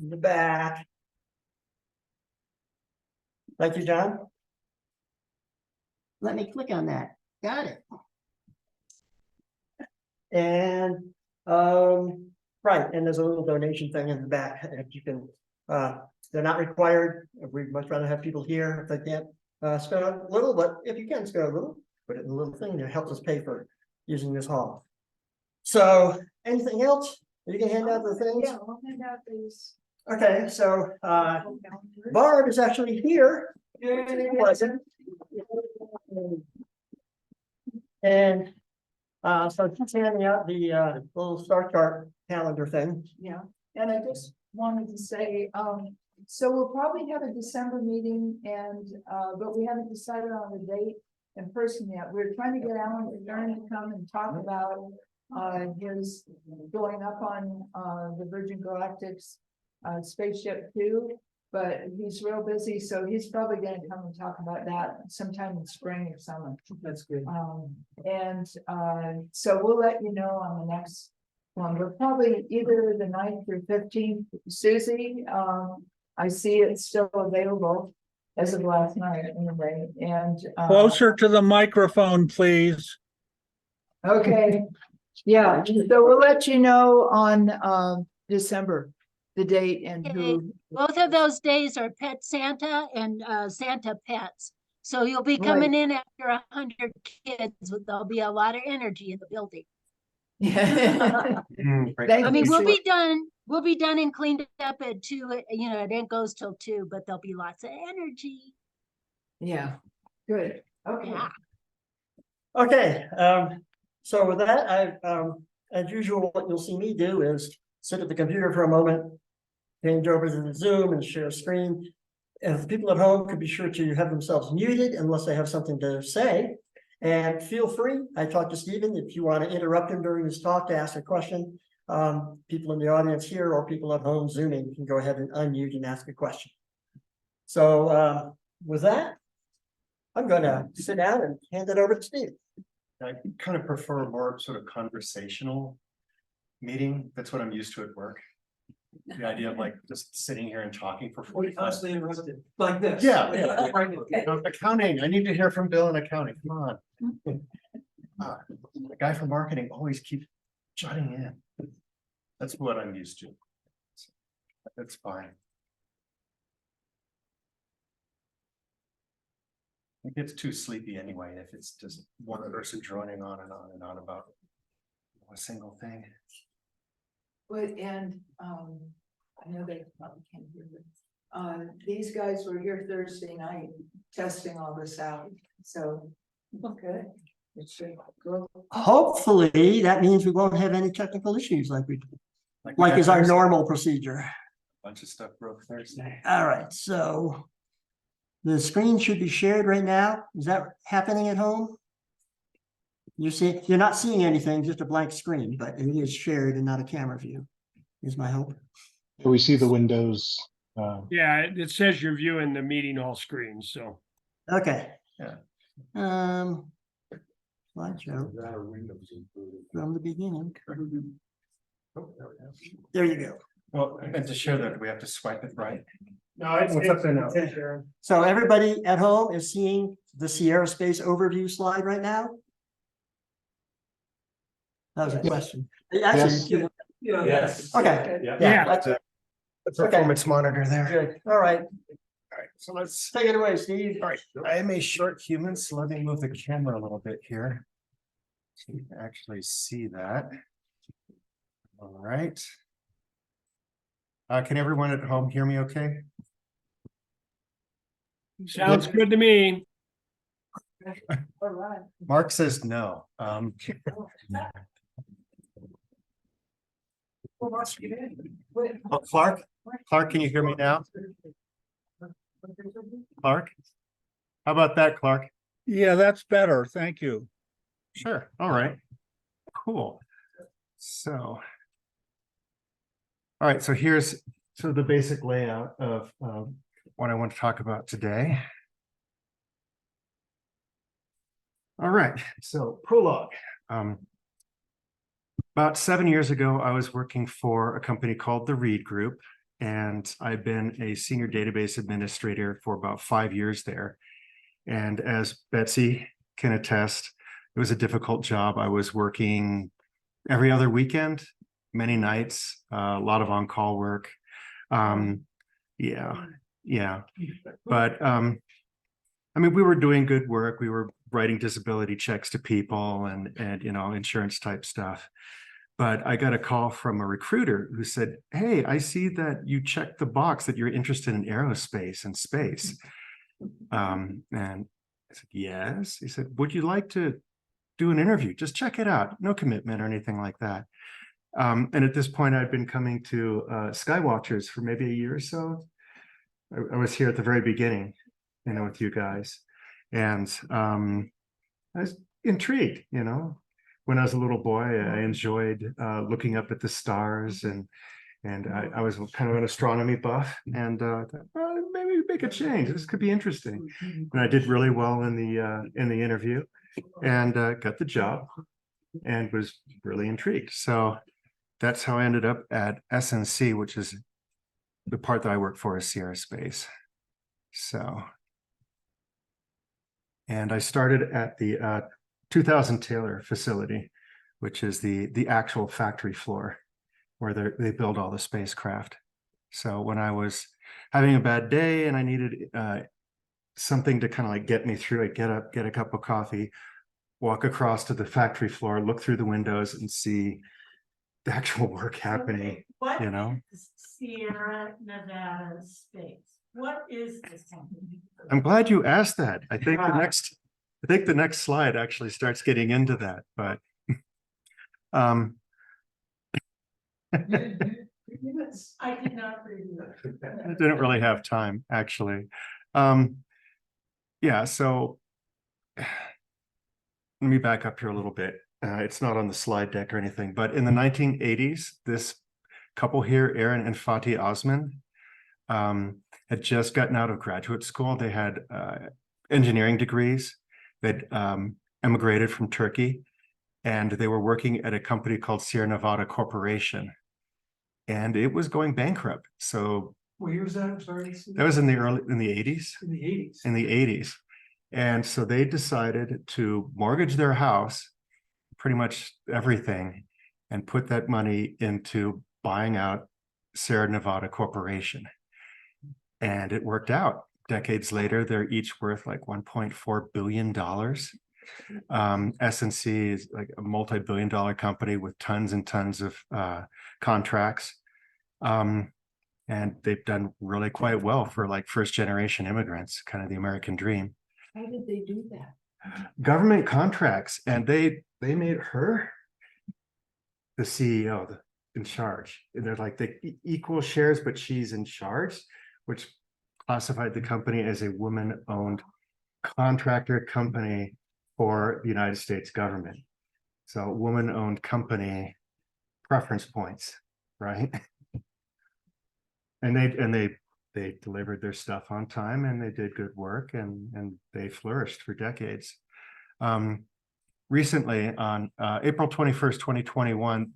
in the back. Thank you, John. Let me click on that. Got it. And right, and there's a little donation thing in the back. If you can, they're not required. We'd much rather have people here if they can't spend a little, but if you can spend a little, put it in a little thing that helps us pay for using this hall. So anything else? You can hand out the things? Yeah, I'll hand out these. Okay, so Barb is actually here. Wasn't. And so she's handing out the little star chart calendar thing. Yeah, and I just wanted to say, so we'll probably have a December meeting and, but we haven't decided on the date in person yet. We're trying to get Alan to come and talk about his going up on the Virgin Galactic's spaceship too, but he's real busy, so he's probably gonna come and talk about that sometime in spring or summer. That's good. So we'll let you know on the next one. We're probably either the 9th or 15th. Susie, I see it's still available as of last night anyway, and Closer to the microphone, please. okay, yeah, so we'll let you know on December, the date and who. Both of those days are Pet Santa and Santa Pets. So you'll be coming in after 100 kids. There'll be a lot of energy in the building. Yeah. I mean, we'll be done. We'll be done and cleaned up at 2. You know, it goes till 2, but there'll be lots of energy. Yeah, good. Okay. Yeah. Okay, so with that, as usual, what you'll see me do is sit at the computer for a moment, change over to the Zoom and share screen. If the people at home could be sure to have themselves muted unless they have something to say. And feel free, I talked to Stephen, if you want to interrupt him during his talk to ask a question, people in the audience here or people at home Zooming can go ahead and unmute and ask a question. So with that, I'm going to sit down and hand it over to Steve. I kind of prefer a more sort of conversational meeting. That's what I'm used to at work. The idea of like just sitting here and talking for 45 minutes. interrupted like this. Yeah. Accounting, I need to hear from Bill in accounting, come on. The guy from marketing always keeps jutting in. That's what I'm used to. That's fine. It gets too sleepy anyway, if it's just one person droning on and on and on about a single thing. But and I know they probably can't hear this. These guys were here Thursday night testing all this out. So okay. It should go. Hopefully, that means we won't have any technical issues like we is had our Thursday. normal procedure. Bunch of stuff broke Thursday. All right, so the screen should be shared right now. Is that happening at home? You're not seeing anything, just a blank screen, but it is shared and not a camera view, is my hope. We see the windows. Yeah, it says you're viewing the meeting hall screen, so. Okay. Yeah. Slideshow from the beginning. There you go. Well, and to share that, we have to swipe it right. No, it's up there now? So everybody at home is seeing the Sierra Space overview slide right now? That was a question. Actually, Yes. okay. Yeah. That's The performance monitor there. good. All right, All right, so let's. take it away, Steve. All right, I am a short human, so let me move the camera a little bit here. So you can actually see that. All right. Can everyone at home hear me okay? Sounds good to me. All right. Mark says no. Oh, Clark, can you hear me now? Clark? How about that, Clark? Yeah, that's better. Thank you. Sure, all right, cool. So. All right, so here's the basic layout of what I want to talk about today. All right, so prologue. About 7 years ago, I was working for a company called the Reed Group. and I've been a senior database administrator for about 5 years there. And as Betsy can attest, it was a difficult job. I was working every other weekend, many nights, a lot of on-call work. Yeah. But I mean, we were doing good work. We were writing disability checks to people and you know, insurance type stuff. But I got a call from a recruiter who said, "Hey, I see that you checked the box that you're interested in aerospace and space." And I said, "Yes." He said, "Would you like to do an interview? Just check it out. No commitment or anything like that." And at this point, I'd been coming to SkyWatcher's for maybe a year or so. I was here at the very beginning, you know, with you guys. And I was intrigued, you know. When I was a little boy, I enjoyed looking up at the stars, and I was kind of an astronomy buff, and thought, well, maybe make a change. This could be interesting. And I did really well in the interview, and got the job, and was really intrigued. So that's how I ended up at SNC, which is the part that I work for is Sierra Space. So, and I started at the 2000 Taylor facility, which is the actual factory floor where they build all the spacecraft. So when I was having a bad day and I needed something to kind of like get me through, I'd get up, get a cup of coffee, walk across to the factory floor, look through the windows and see the actual work happening, What you know? is Sierra Nevada Space? What is this company? I'm glad you asked that. I think the next slide actually starts getting into that, but I did not review it. I didn't really have time, actually. Yeah, so let me back up here a little bit. It's not on the slide deck or anything, but in the 1980s, this couple here, Aaron and Fatih Osman, had just gotten out of graduate school. They had engineering degrees. They'd emigrated from Turkey, and they were working at a company called Sierra Nevada Corporation, and it was going bankrupt. So what year was that? I'm sorry. that was in the 80s. In the 80s. In the 80s. And so they decided to mortgage their house, pretty much everything, and put that money into buying out Sierra Nevada Corporation. And it worked out. Decades later, they're each worth like $1.4 billion. SNC is like a multi-billion-dollar company with tons and tons of contracts. And they've done really quite well for like first-generation immigrants, kind of the American dream. How did they do that? Government contracts, and they made her the CEO in charge. And they're like the equal shares, but she's in charge, which classified the company as a woman-owned contractor company for the United States government. So woman-owned company preference points, right? And they delivered their stuff on time, and they did good work, and they flourished for decades. Recently, on April 21st, 2021,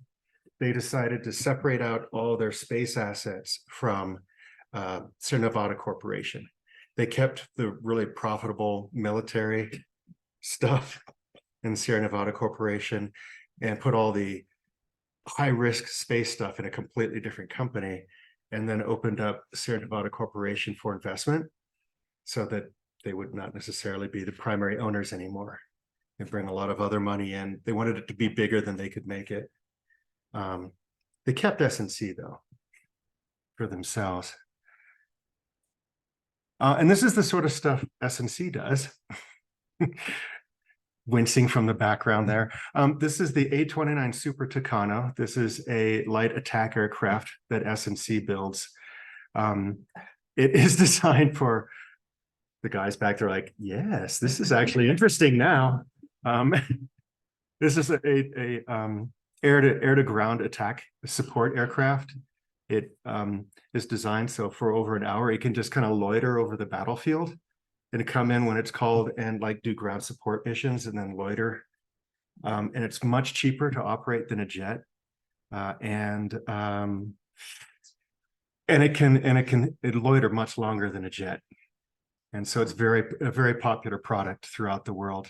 they decided to separate out all their space assets from Sierra Nevada Corporation. They kept the really profitable military stuff in Sierra Nevada Corporation and put all the high-risk space stuff in a completely different company, and then opened up Sierra Nevada Corporation for investment so that they would not necessarily be the primary owners anymore. They bring a lot of other money in. They wanted it to be bigger than they could make it. They kept SNC though for themselves. And this is the sort of stuff SNC does. Wincing from the background there. This is the A-29 Super Tucano. This is a light attack aircraft that SNC builds. It is designed for the guys back there like, yes, this is actually interesting now. This is a air-to-ground attack support aircraft. It is designed so for over an hour, it can just kind of loiter over the battlefield and come in when it's called and like do ground support missions and then loiter. And it's much cheaper to operate than a jet. And And it loiter much longer than a jet. And so it's a very popular product throughout the world.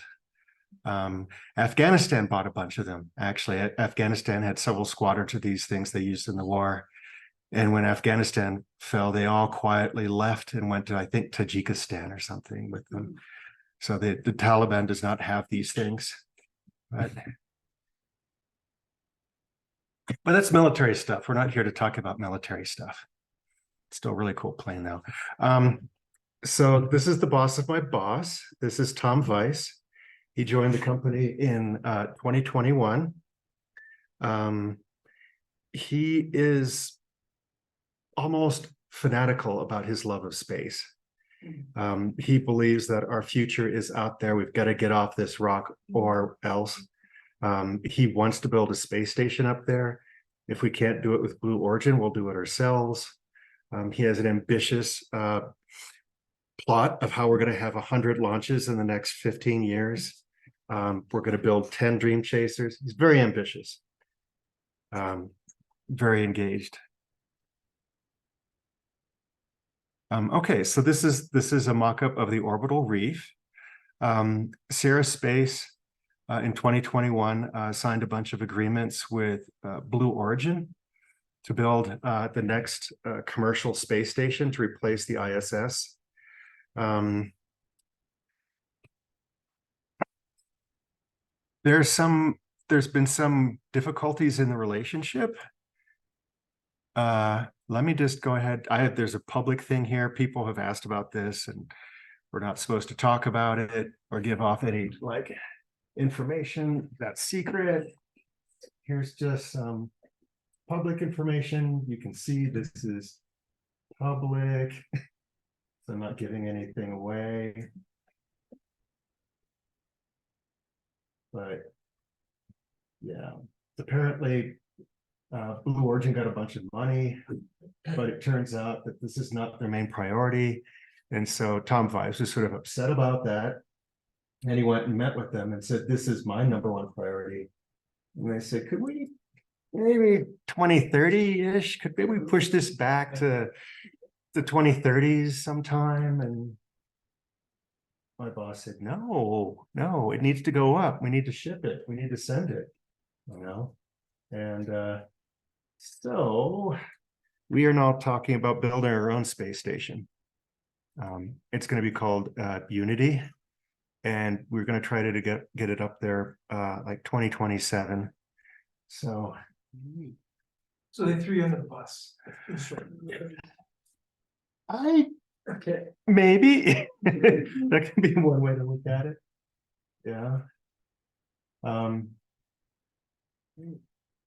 Afghanistan bought a bunch of them. Actually, Afghanistan had several squadrons of these things they used in the war. And when Afghanistan fell, they all quietly left and went to, I think, Tajikistan or something with them. So the Taliban does not have these things. But that's military stuff. We're not here to talk about military stuff. Still really cool plane though. So this is the boss of my boss. This is Tom Weiss. He joined the company in 2021. He is almost fanatical about his love of space. He believes that our future is out there. We've got to get off this rock or else. He wants to build a space station up there. If we can't do it with Blue Origin, we'll do it ourselves. He has an ambitious plot of how we're going to have 100 launches in the next 15 years. We're going to build 10 Dream Chasers. He's very ambitious, very engaged. Okay, so this is a mock-up of the orbital reef. Sierra Space in 2021 signed a bunch of agreements with Blue Origin to build the next commercial space station to replace the ISS. There's been some difficulties in the relationship. Let me just go ahead. There's a public thing here. People have asked about this, and we're not supposed to talk about it or give off any like information that's secret. Here's just some public information. You can see this is public. So I'm not giving anything away. But yeah, apparently Blue Origin got a bunch of money, but it turns out that this is not their main priority. And so Tom Weiss was sort of upset about that. And he went and met with them and said, this is my #1 priority. And they said, could we maybe 2030-ish? Could maybe push this back to the 2030s sometime? And my boss said, no, it needs to go up. We need to ship it. We need to send it, you know? And so we are now talking about building our own space station. It's going to be called Unity, and we're going to try to get it up there like 2027. So they threw you under the bus. Okay, maybe that can be one way to look at it. Yeah.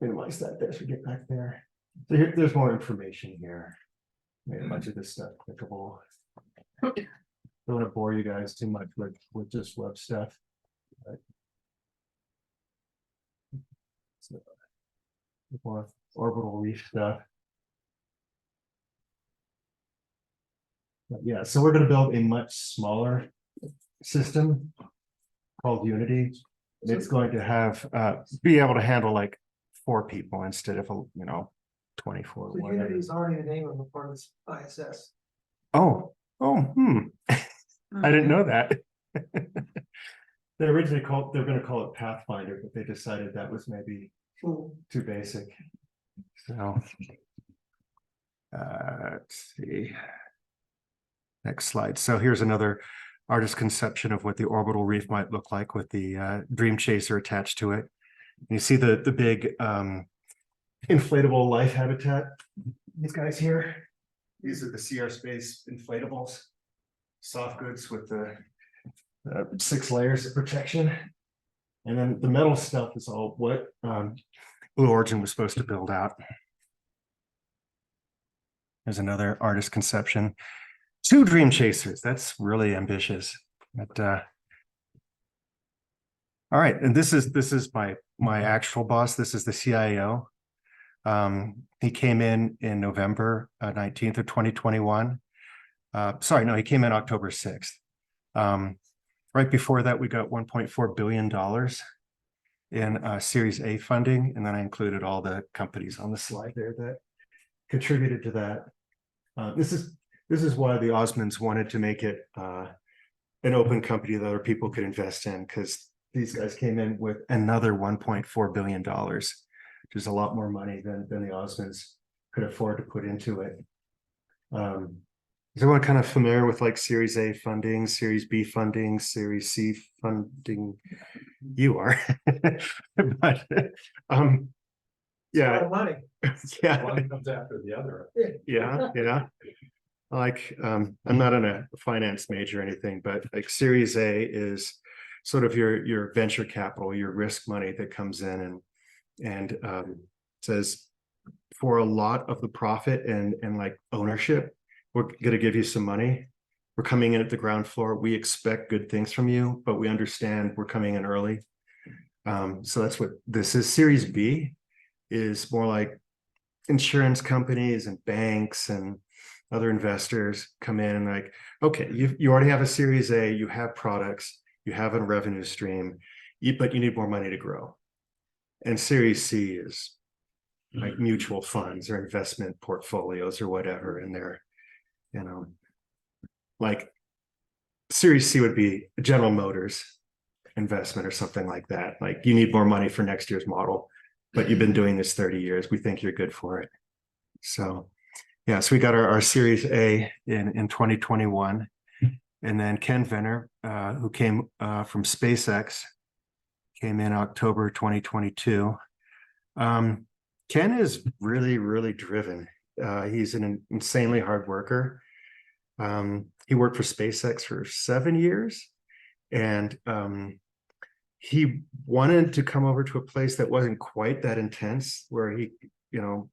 Minimize that as we get back there. So there's more information here. Made a bunch of this stuff clickable. Don't want to bore you guys too much with just web stuff. But so, more orbital reef stuff. But yeah, so we're going to build a much smaller system called Unity. And it's going to have be able to handle like 4 people instead of 24. So Unity is already the name of the part of ISS. I didn't know that. They originally they're going to call it Pathfinder, but they decided that was maybe too basic. So let's see. Next slide. So here's another artist conception of what the orbital reef might look like with the Dream Chaser attached to it. You see the big inflatable life habitat. These guys here, these are the Sierra Space inflatables, soft goods with the 6 layers of protection. And then the metal stuff is all what Blue Origin was supposed to build out. There's another artist conception. 2 Dream Chasers. That's really ambitious. But all right, and this is my actual boss. This is the CIO. He came in November 19th of 2021. Sorry, no, he came in October 6th. Right before that, we got $1.4 billion in Series A funding, and then I included all the companies on the slide there that contributed to that. This is why the Osmonds wanted to make it an open company that other people could invest in, because these guys came in with another $1.4 billion, which is a lot more money than the Osmonds could afford to put into it. Is everyone kind of familiar with like Series A funding, Series B funding, Series C funding? You are, but yeah, Money. yeah, One comes after the other. yeah. Like, I'm not in a finance major or anything, but like Series A is sort of your venture capital, your risk money that comes in and says for a lot of the profit and like ownership, we're gonna give you some money. We're coming in at the ground floor. We expect good things from you, but we understand we're coming in early. So that's what this is. Series B is more like insurance companies and banks and other investors come in and like, okay, you already have a Series A, you have products, you have a revenue stream, but you need more money to grow. And Series C is like mutual funds or investment portfolios or whatever, and they're, you know, like Series C would be General Motors investment or something like that. Like, you need more money for next year's model, but you've been doing this 30 years. We think you're good for it. So yeah, so we got our Series A in 2021. And then Ken Venner, who came from SpaceX, came in October 2022. Ken is really, really driven. He's an insanely hard worker. He worked for SpaceX for 7 years, and he wanted to come over to a place that wasn't quite that intense, where he, you know,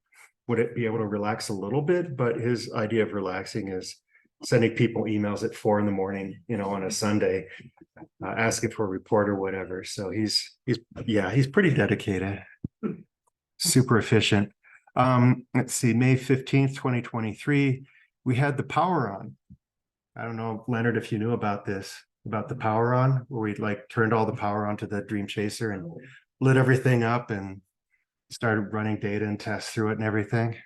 would it be able to relax a little bit. But his idea of relaxing is sending people emails at 4 a.m, you know, on a Sunday, asking for a report or whatever. So he's pretty dedicated, super efficient. Let's see, May 15th, 2023, we had the power on. I don't know, Leonard, if you knew about this, about the power on, where we like turned all the power onto the Dream Chaser and lit everything up and started running data and tests through it and everything.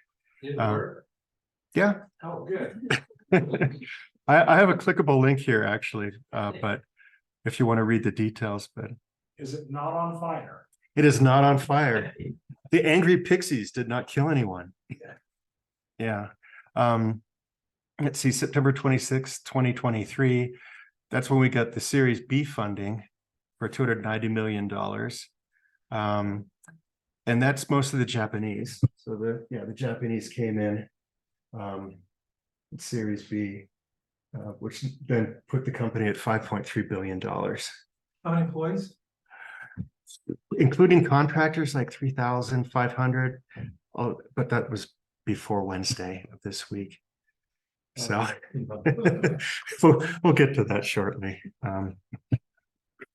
Yeah. Oh, good. I have a clickable link here actually, but if you want to read the details, but Is it not on fire? it is not on fire. The angry pixies did not kill anyone. Yeah. Let's see, September 26th, 2023. That's when we got the Series B funding for $290 million. And that's mostly the Japanese. So the Japanese came in Series B, which then put the company at $5.3 billion. How many employees? Including contractors, like 3,500. Oh, but that was before Wednesday of this week. So we'll get to that shortly.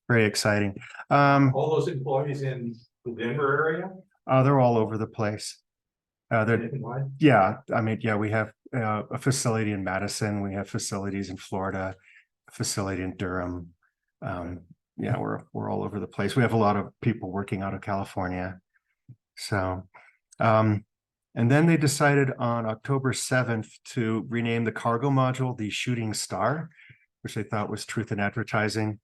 Very exciting. All those employees in the Denver area? They're all over the place. Yeah, I mean, yeah, we have a facility in Madison. We have facilities in Florida, a facility in Durham. Yeah, we're all over the place. We have a lot of people working out of California. So, and then they decided on October 7th to rename the cargo module the Shooting Star, which they thought was truth in advertising.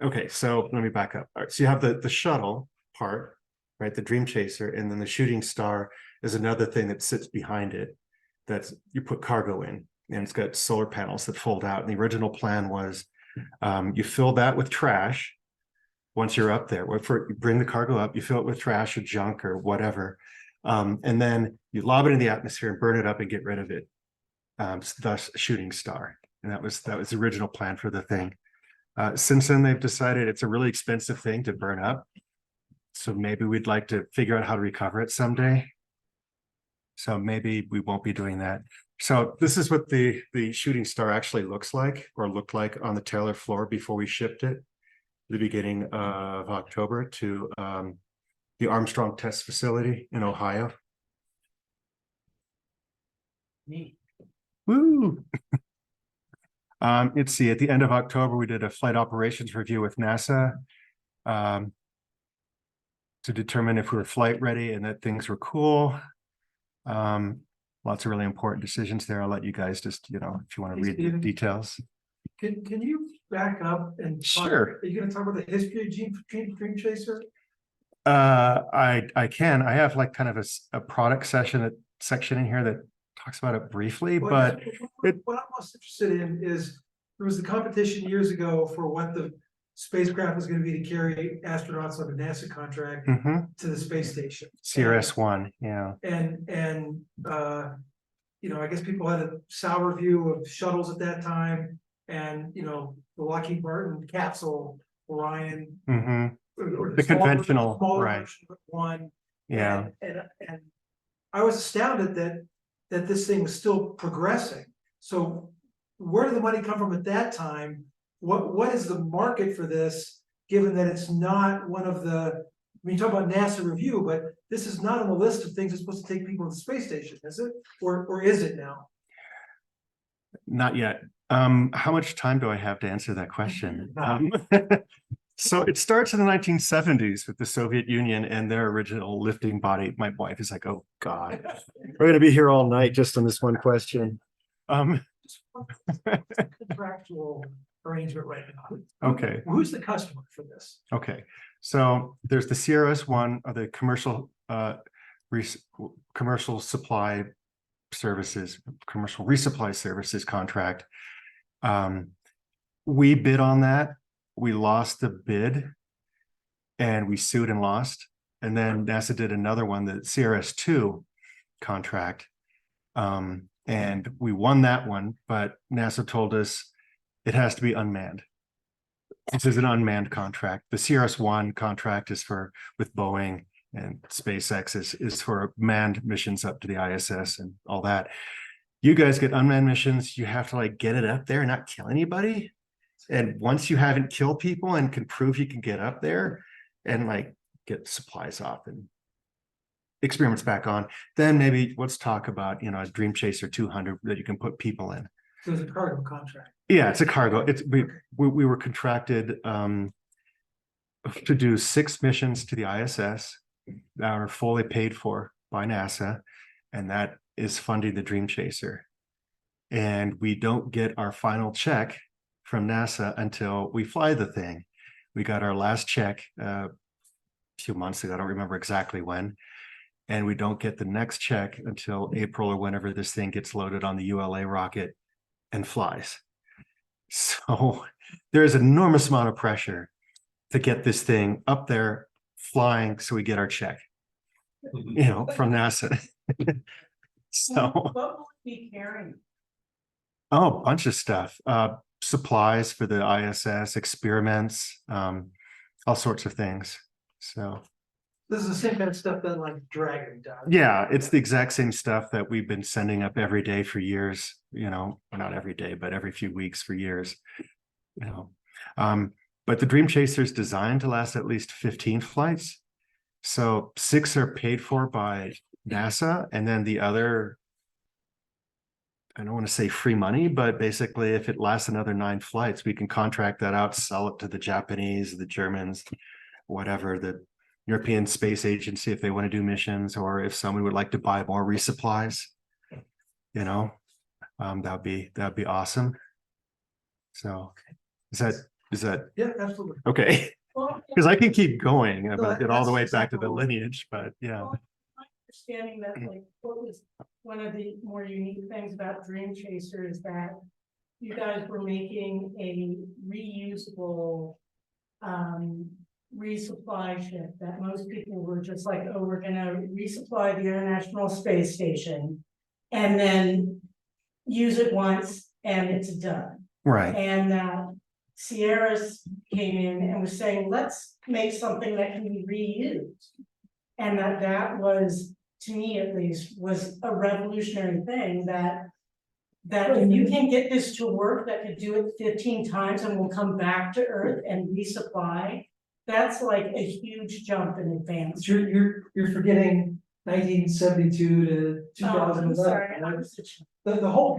Okay, so let me back up. All right, so you have the shuttle part, right? The Dream Chaser, and then the Shooting Star is another thing that sits behind it. That's, you put cargo in, and it's got solar panels that fold out. And the original plan was you fill that with trash once you're up there. You bring the cargo up, you fill it with trash or junk or whatever, and then you lob it in the atmosphere and burn it up and get rid of it. Thus, Shooting Star, and that was the original plan for the thing. Since then, they've decided it's a really expensive thing to burn up, so maybe we'd like to figure out how to recover it someday. So maybe we won't be doing that. So this is what the Shooting Star actually looks like, or looked like on the Taylor floor before we shipped it, the beginning of October, to the Armstrong Test Facility in Ohio. Neat. Woo! Let's see, at the end of October, we did a flight operations review with NASA to determine if we were flight ready and that things were cool. lots of really important decisions there. I'll let you guys just, if you want to Hey, read the Stephen. details. Can you back up and? Sure. Are you gonna talk about the history of Dream Chaser? I can. I have like kind of a product section in here that talks about it briefly, but What I'm most interested in is, there was the competition years ago for what the spacecraft was gonna be to carry astronauts on the NASA contract to the space station. CRS-1, yeah. And I guess people had a sour view of shuttles at that time, and, the Lockheed Martin capsule, Orion. Or The conventional, smaller right. version of one. Yeah. And I was astounded that this thing was still progressing. So where did the money come from at that time? What is the market for this, given that it's not one of the, you talk about NASA review, but this is not on the list of things that's supposed to take people to the space station, is it? Or is it now? Not yet. How much time do I have to answer that question? So it starts in the 1970s with the Soviet Union and their original lifting body. My wife is like, oh God, we're gonna be here all night just on this one question. Contractual arrangement right now. Okay. Who's the customer for this? Okay, so there's the CRS-1, or the commercial supply services, commercial resupply services contract. We bid on that. We lost the bid and we sued and lost. And then NASA did another one, the CRS-2 contract. And we won that one, but NASA told us it has to be unmanned. This is an unmanned contract. The CRS-1 contract is with Boeing, and SpaceX is for manned missions up to the ISS and all that. You guys get unmanned missions, you have to like get it up there and not kill anybody. And once you haven't killed people and can prove you can get up there and like get supplies off and experiments back on, then maybe let's talk about, a Dream Chaser 200 that you can put people in. So it's a cargo contract. Yeah, it's a cargo. We were contracted to do 6 missions to the ISS that are fully paid for by NASA, and that is funding the Dream Chaser. And we don't get our final check from NASA until we fly the thing. We got our last check a few months ago. I don't remember exactly when. And we don't get the next check until April or whenever this thing gets loaded on the ULA rocket and flies. So there's an enormous amount of pressure to get this thing up there flying so we get our check, from NASA. So, What will it be carrying? a bunch of stuff, supplies for the ISS, experiments, all sorts of things. So This is the same kind of stuff that like Dragon does. yeah, it's the exact same stuff that we've been sending up every day for years, well, not every day, but every few weeks for years, but the Dream Chaser is designed to last at least 15 flights. So 6 are paid for by NASA, and then the other, I don't want to say free money, but basically if it lasts another 9 flights, we can contract that out, sell it to the Japanese, the Germans, whatever, the European Space Agency, if they want to do missions, or if someone would like to buy more resupplies, that'd be awesome. So is that Yeah, absolutely. okay? Well, Because I can keep going about No, it all the way that's back to the exactly- lineage, but yeah. well, my understanding that like what was one of the more unique things about Dream Chaser is that you guys were making a reusable resupply ship that most people were just like, oh, we're gonna resupply the International Space Station and then use it once and it's done. Right. And Sierra's came in and was saying, let's make something that can be reused. And that was, to me at least, was a revolutionary thing that if you can get this to work, that could do it 15 times and will come back to Earth and resupply, that's like a huge jump in advance. You're forgetting 1972 to 2011. I'm sorry, The whole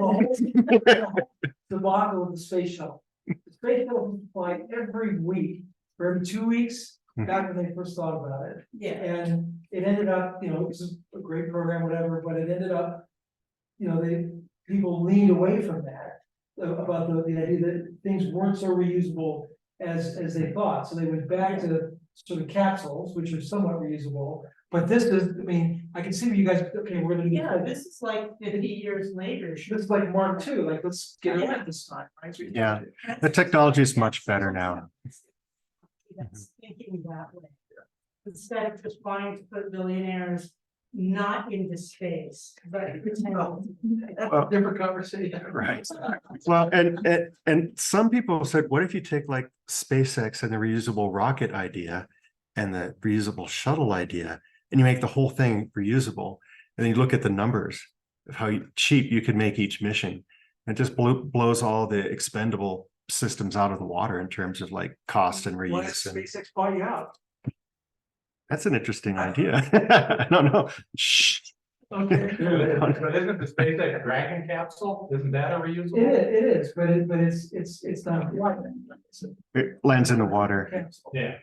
debacle of the space shuttle. The space shuttle was flying every week, or every 2 weeks, back when they first thought about it. yeah. And it ended up, it was a great program, whatever, but it ended up people leaned away from that. About the idea that things weren't so reusable as they thought, so they went back to sort of capsules, which are somewhat reusable. But this is, I mean, I can see where you guys, okay, we're gonna get. Yeah, this is like 50 years later. This is like Mark II, like, let's get it right this time, right? So we- Yeah. The technology is much better now. That's thinking that way. Instead of just wanting to put billionaires not into space, but pretend. That's a different conversation. Right. Well, and some people said, what if you take like SpaceX and the reusable rocket idea and the reusable shuttle idea, and you make the whole thing reusable, and then you look at the numbers of how cheap you could make each mission. It just blows all the expendable systems out of the water in terms of like cost and Why reuse. does And SpaceX buy you out? that's an interesting idea. I don't know. Shh. Okay. But isn't the SpaceX Dragon capsule, isn't that a reusable? It is, but it's not quite. It lands in the water. Yeah.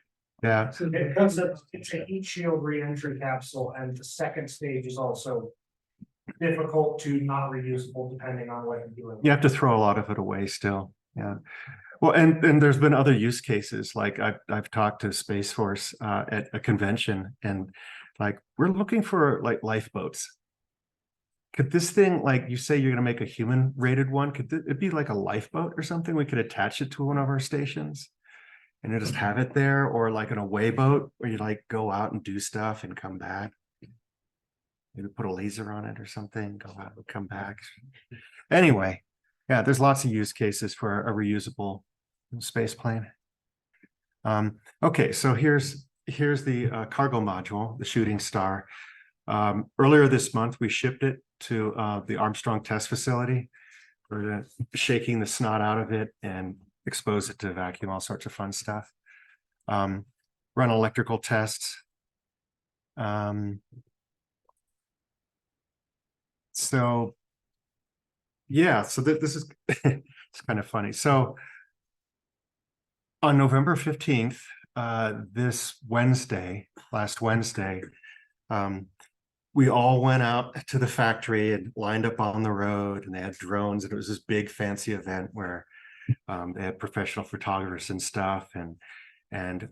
Yeah. So It comes up, it's a heat shield re-entry capsule, and the second stage is also difficult to not reusable depending on what you're doing. You have to throw a lot of it away still. Yeah. Well, and there's been other use cases. Like I've talked to Space Force at a convention, and like we're looking for like lifeboats. Could this thing, like you say you're going to make a human rated one, could it be like a lifeboat or something? We could attach it to one of our stations and you just have it there, or like an away boat where you like go out and do stuff and come back. Maybe put a laser on it or something, go out and come back. Anyway, yeah, there's lots of use cases for a reusable space plane. Okay, so here's the cargo module, the Shooting Star. Earlier this month, we shipped it to the Armstrong test facility. We're shaking the snot out of it and expose it to vacuum, all sorts of fun stuff. Run electrical tests. So yeah, so this is it's kind of funny. So on November 15th, this Wednesday, last Wednesday, we all went out to the factory and lined up on the road, and they had drones, and it was this big fancy event where they had professional photographers and stuff, and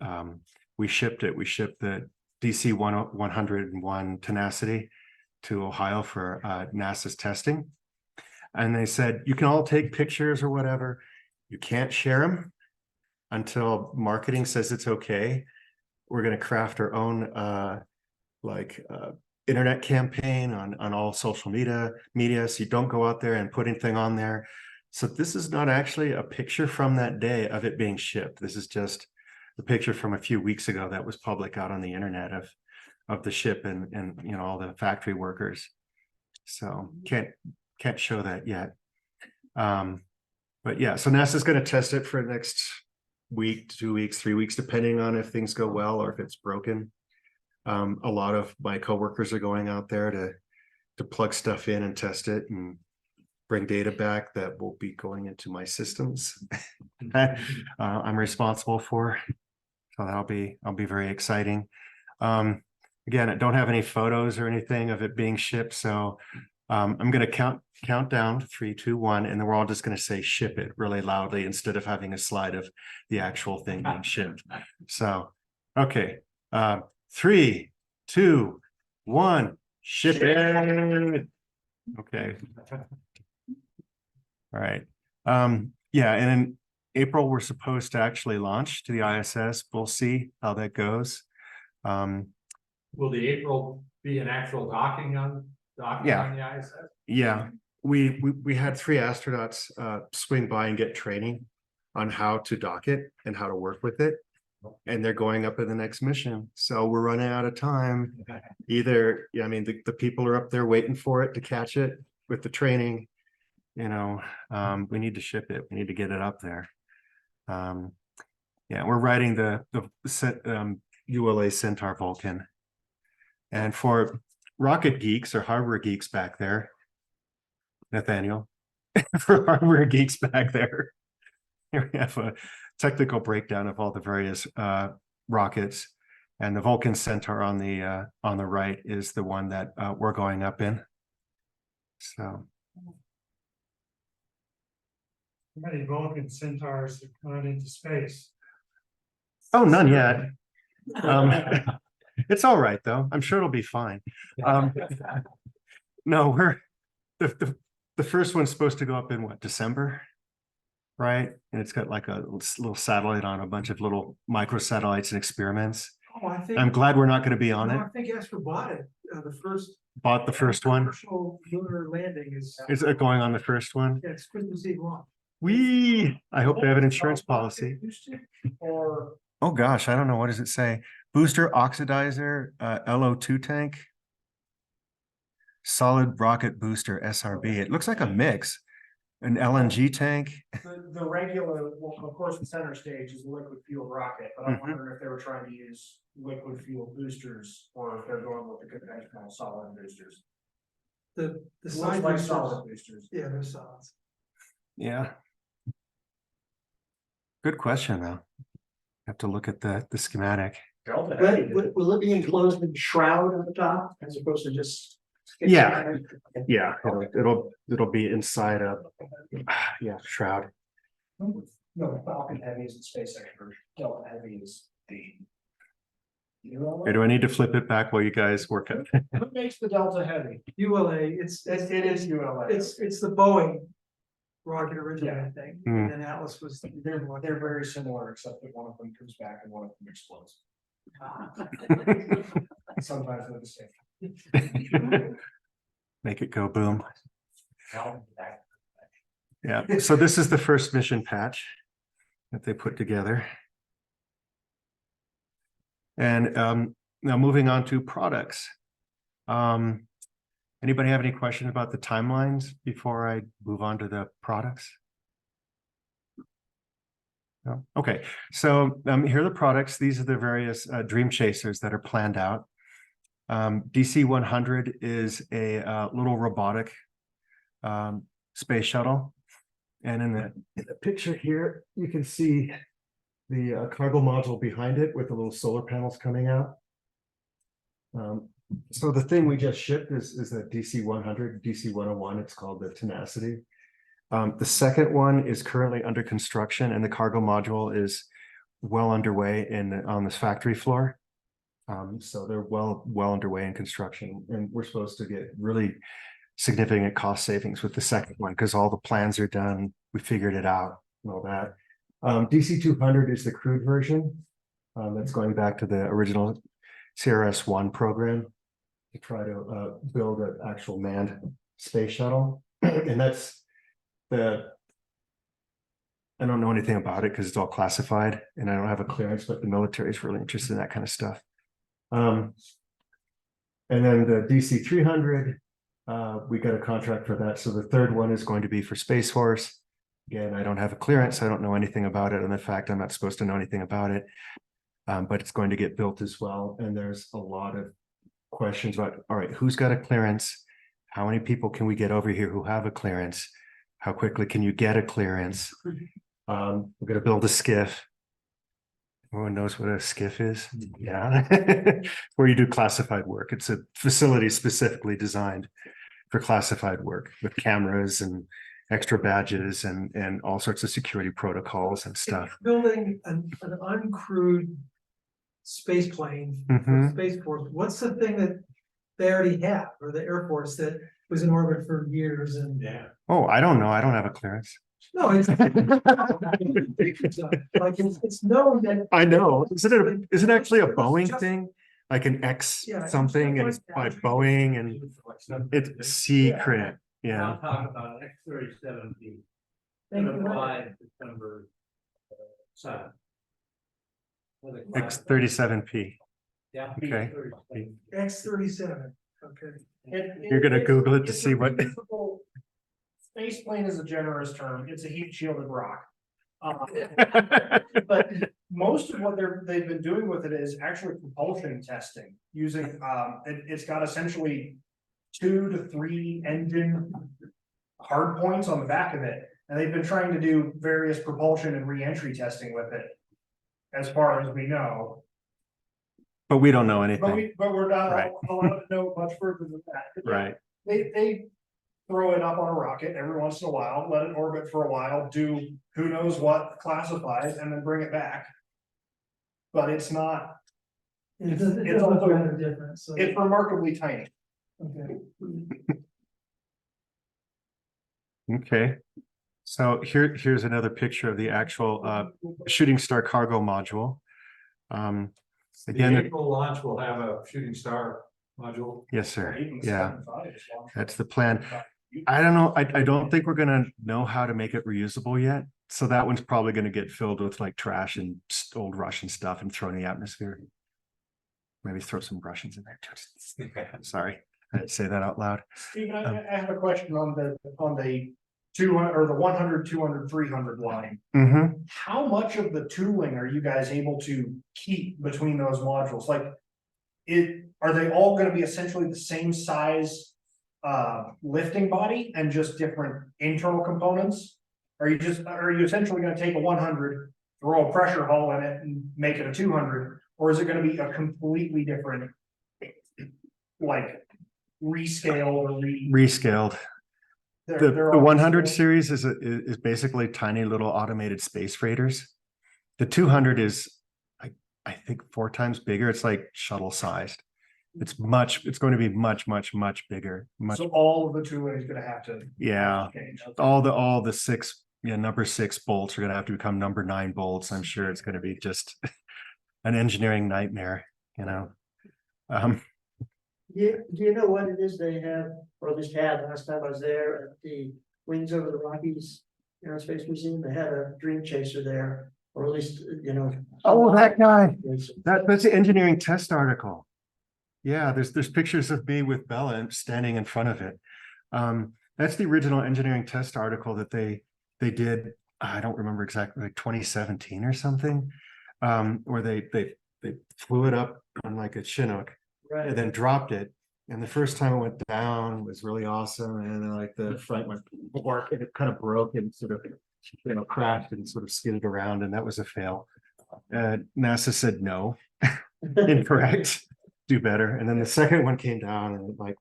we shipped it. We shipped the DC-101 Tenacity to Ohio for NASA's testing. And they said, you can all take pictures or whatever. You can't share them until marketing says it's okay. We're going to craft our own internet campaign on all social media. So you don't go out there and put anything on there. So this is not actually a picture from that day of it being shipped. This is just a picture from a few weeks ago that was public out on the internet of the ship and you know, all the factory workers. So can't show that yet. But yeah, so NASA's going to test it for the next week, 2 weeks, 3 weeks, depending on if things go well or if it's broken. A lot of my coworkers are going out there to plug stuff in and test it and bring data back that will be going into my systems I'm responsible for. So I'll be very exciting. Again, I don't have any photos or anything of it being shipped, so I'm going to count down 3, 2, 1, and then we're all just going to say ship it really loudly instead of having a slide of the actual thing being shipped. So, okay, 3, 2, 1, ship it. Okay. All right. Yeah, and in April, we're supposed to actually launch to the ISS. We'll see how that goes. Will the April be an actual docking on the ISS? Yeah, we had 3 astronauts swing by and get training on how to dock it and how to work with it. And they're going up in the next mission. So we're running out of time. Either, yeah, I mean, the people are up there waiting for it to catch it with the training. You know, we need to ship it. We need to get it up there. Yeah, we're riding the ULA Centaur Vulcan. And for rocket geeks or hardware geeks back there, Nathaniel, for hardware geeks back there, here we have a technical breakdown of all the various rockets, and the Vulcan Centaur on the right is the one that we're going up in. So How many Vulcan centaurs have gone into space? Oh, none yet. It's all right, though. I'm sure it'll be fine. No, the first one's supposed to go up in what, December? Right? And it's got like a little satellite on a bunch of little microsatellites and experiments. Oh, I think. I'm glad we're not going to be on No, it. I think Esper bought it, the first. Bought the first one. Commercial lunar landing is. Is it going on the first one? Yeah, it's Christmas Eve long. I hope they have an insurance policy. Or Oh, gosh, I don't know. What does it say? Booster oxidizer, LO2 tank. Solid rocket booster SRB. It looks like a mix. An LNG tank. the regular, well, of course, the center stage is a liquid fuel rocket, but I'm wondering if they were trying to use liquid fuel boosters or if they're going with the conventional solid boosters. The Looks side like boosters, solid boosters. yeah, they're solids. Yeah. Good question, though. Have to look at the schematic. Delta Heavy did. Will it be enclosed in shroud on the top as opposed to just? Yeah. Yeah, it'll be inside a shroud. No, Falcon Heavy is the space expert. Delta Heavy is the. Or do I need to flip it back while you guys work it? What makes the Delta Heavy? ULA, It is ULA. it's the Boeing rocket originally, I think, Hmm. and then Atlas was. They're very similar, except that one of them comes back and one of them explodes. Sometimes they're the same. Make it go boom. Yeah, so this is the first mission patch that they put together. And now moving on to products. Anybody have any questions about the timelines before I move on to the products? No? Okay, so here are the products. These are the various Dream Chasers that are planned out. DC-100 is a little robotic space shuttle. And in the picture here, you can see the cargo module behind it with the little solar panels coming out. So the thing we just shipped is the DC-100, DC-101, it's called the Tenacity. The second one is currently under construction and the cargo module is well underway on this factory floor. So they're well underway in construction, and we're supposed to get really significant cost savings with the second one because all the plans are done. We figured it out and all that. DC-200 is the crewed version. That's going back to the original CRS-1 program to try to build an actual manned space shuttle. And that's I don't know anything about it because it's all classified and I don't have a clearance, but the military is really interested in that kind of stuff. And then the DC-300, we got a contract for that. So the third one is going to be for Space Force. Again, I don't have a clearance. I don't know anything about it. And in fact, I'm not supposed to know anything about it. But it's going to get built as well. And there's a lot of questions about, all right, who's got a clearance? How many people can we get over here who have a clearance? How quickly can you get a clearance? We're going to build a skiff. Everyone knows what a skiff is? Yeah. Where you do classified work. It's a facility specifically designed for classified work with cameras and extra badges and all sorts of security protocols and stuff. Building an uncrewed space plane for Space Force, what's the thing that they already have, or the Air Force that was in orbit for years and? Yeah. Oh, I don't know. I don't have a clearance. No, it's. Like it's known that. I know. Is it actually a Boeing thing? Like an X Yeah, something and it's by Boeing and it's secret. Yeah. Now talk about X-37B. Thank you. December 7th. X-37P. Yeah. Okay. X-37, okay. You're gonna Google it to see what. Space plane is a generous term. It's a heat shielded rock. But most of what they've been doing with it is actually propulsion testing using it's got essentially 2 to 3 engine hard points on the back of it, and they've been trying to do various propulsion and re-entry testing with it as far as we know. But we don't know anything. But we're not Right. allowed to know much further than that. But yeah, Right. they throw it up on a rocket every once in a while, let it orbit for a while, do who knows what classified, and then bring it back. But it's not, It It's- doesn't, it it's doesn't also- make a difference, so, it's remarkably tiny. okay. Okay. So here's another picture of the actual shooting star cargo module. The Again, April launch will have a shooting star module. yes, sir. Yeah, 75 is long. that's the plan. I don't know. I don't think we're gonna know how to make it reusable yet. So that one's probably gonna get filled with like trash and old Russian stuff and thrown in the atmosphere. Maybe throw some Russians in there too. Sorry, I didn't say that out loud. Stephen, I have a question on the 200 or the 100, 200, 300 line. Mm-hmm. How much of the tooling are you guys able to keep between those modules? Like, are they all going to be essentially the same size lifting body and just different internal components? Are you essentially going to take a 100, throw a pressure hull in it and make it a 200, or is it going to be a completely different, like, rescale or Rescaled. they're The all 100 rescaled? series is basically tiny little automated space freighters. The 200 is, I think 4 times bigger. It's like shuttle sized. It's going to be much bigger. Much, So all of the tooling is going to have to yeah. change. All the 6, number 6 bolts are going to have to become number 9 bolts. I'm sure it's going to be just an engineering nightmare, Do you know what it is they have, or at least had last time I was there at the Wings Over the Rockies Aerospace Museum? They had a Dream Chaser there, or at least, Oh, that guy. That's the engineering test article. Yeah, there's pictures of me with Bella standing in front of it. That's the original engineering test article that they did. I don't remember exactly, like 2017 or something, where they flew it up on like a Chinook Right. and then dropped it. And the first time it went down was really awesome. And then like the front went bork and it kind of broke and sort of crashed and sort of skidded around, and that was a fail. NASA said no, incorrect, do better. And then the second one came down and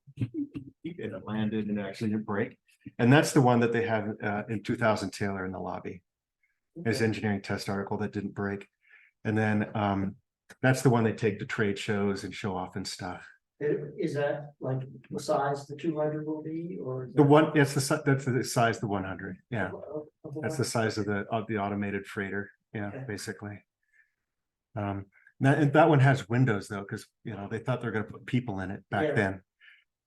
it landed and actually didn't break. And that's the one that they have in 2000 Taylor in the lobby. His engineering test article that didn't break. And then that's the one they take to trade shows and show off and stuff. Is that like the size the 200 will be, or? The one, that's the size of the 100. Yeah, that's the the. size of the automated freighter. Yeah, Okay. basically. That one has windows though, because they thought they were going to put people in it back Yeah. then.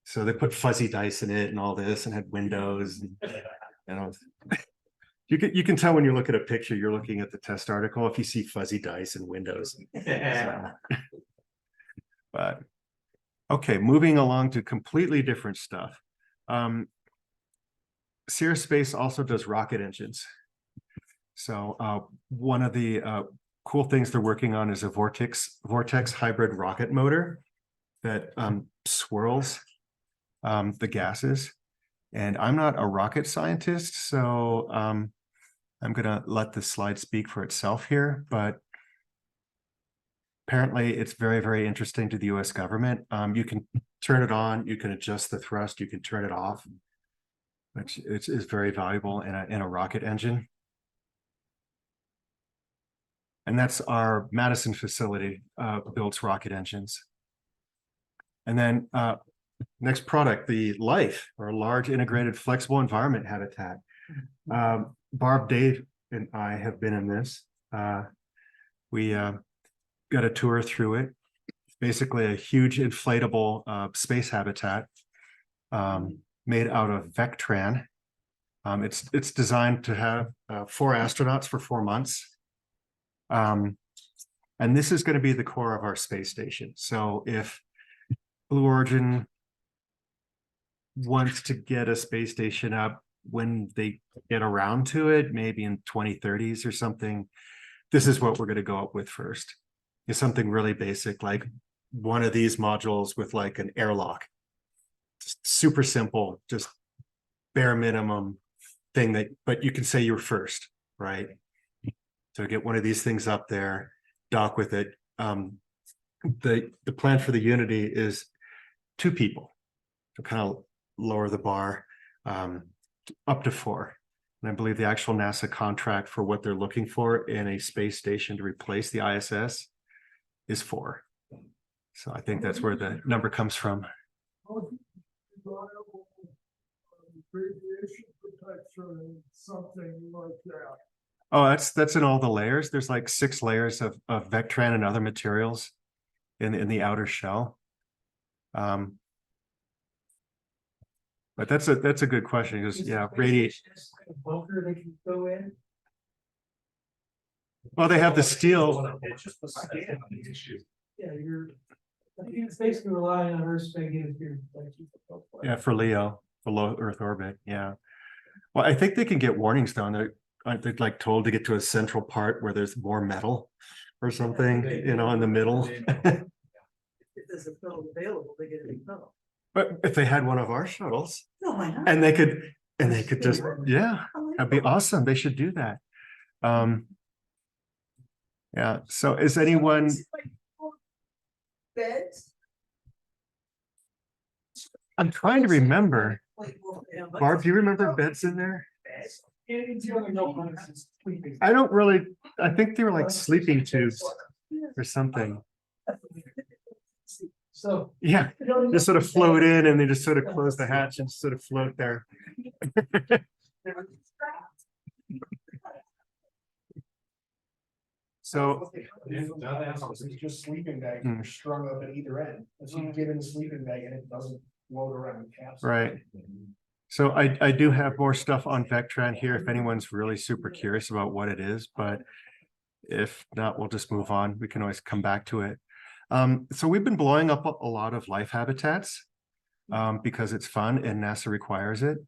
So they put fuzzy dice in it and all this, and had windows. And, you can tell when you look at a picture, you're looking at the test article if you see fuzzy dice and windows. So, but okay, moving along to completely different stuff. Sierra Space also does rocket engines. So one of the cool things they're working on is a vortex hybrid rocket motor that swirls the gases. And I'm not a rocket scientist, so I'm gonna let the slide speak for itself here, but apparently it's very, very interesting to the US government. You can turn it on, you can adjust the thrust, you can turn it off, which is very valuable in a rocket engine. And that's our Madison facility, builds rocket engines. And then next product, the LIFE, or Large Integrated Flexible Environment Habitat. Barb, Dave, and I have been in this. We got a tour through it. It's basically a huge inflatable space habitat made out of Vectran. It's designed to have 4 astronauts for 4 months. And this is going to be the core of our space station. So if Blue Origin wants to get a space station up when they get around to it, maybe in 2030s or something, this is what we're going to go up with first. Is something really basic, like one of these modules with like an airlock. Just super simple, just bare minimum thing but you can say you're first, right? So get one of these things up there, dock with it. The plan for the Unity is 2 people to kind of lower the bar. up to 4. And I believe the actual NASA contract for what they're looking for in a space station to replace the ISS is 4. So I think that's where the number comes from. Radiation protection, something like that. Oh, that's in all the layers. There's like 6 layers of Vectran and other materials in the outer shell. But that's a good question. Because yeah, radiation. Bunker they can go in. Well, they have the steel. It's just the scan on the issue. Yeah, I think it's basically relying on Earth's magnetosphere. Yeah, for LEO, for low Earth orbit. Yeah. Well, I think they can get warnings down there. They're like told to get to a central part where there's more metal or something, you know, in the middle. If there's a metal available, they get a big metal. But if they had one of our shuttles No, why not? and they could just, yeah, that'd be awesome. They should do that. Yeah. So is anyone? Beds? I'm trying to remember. Barb, do you remember beds in there? I don't really, I think they were like sleeping tubes or something. So. Yeah, just sort of float in and they just sort of close the hatch and sort of float there. So. It's just sleeping bags strung up at either end. And so you get in the sleeping bag and it doesn't float around the capsule. Right. So I do have more stuff on Vectran here if anyone's really super curious about what it is, but if not, we'll just move on. We can always come back to it. So we've been blowing up a lot of life habitats because it's fun and NASA requires it.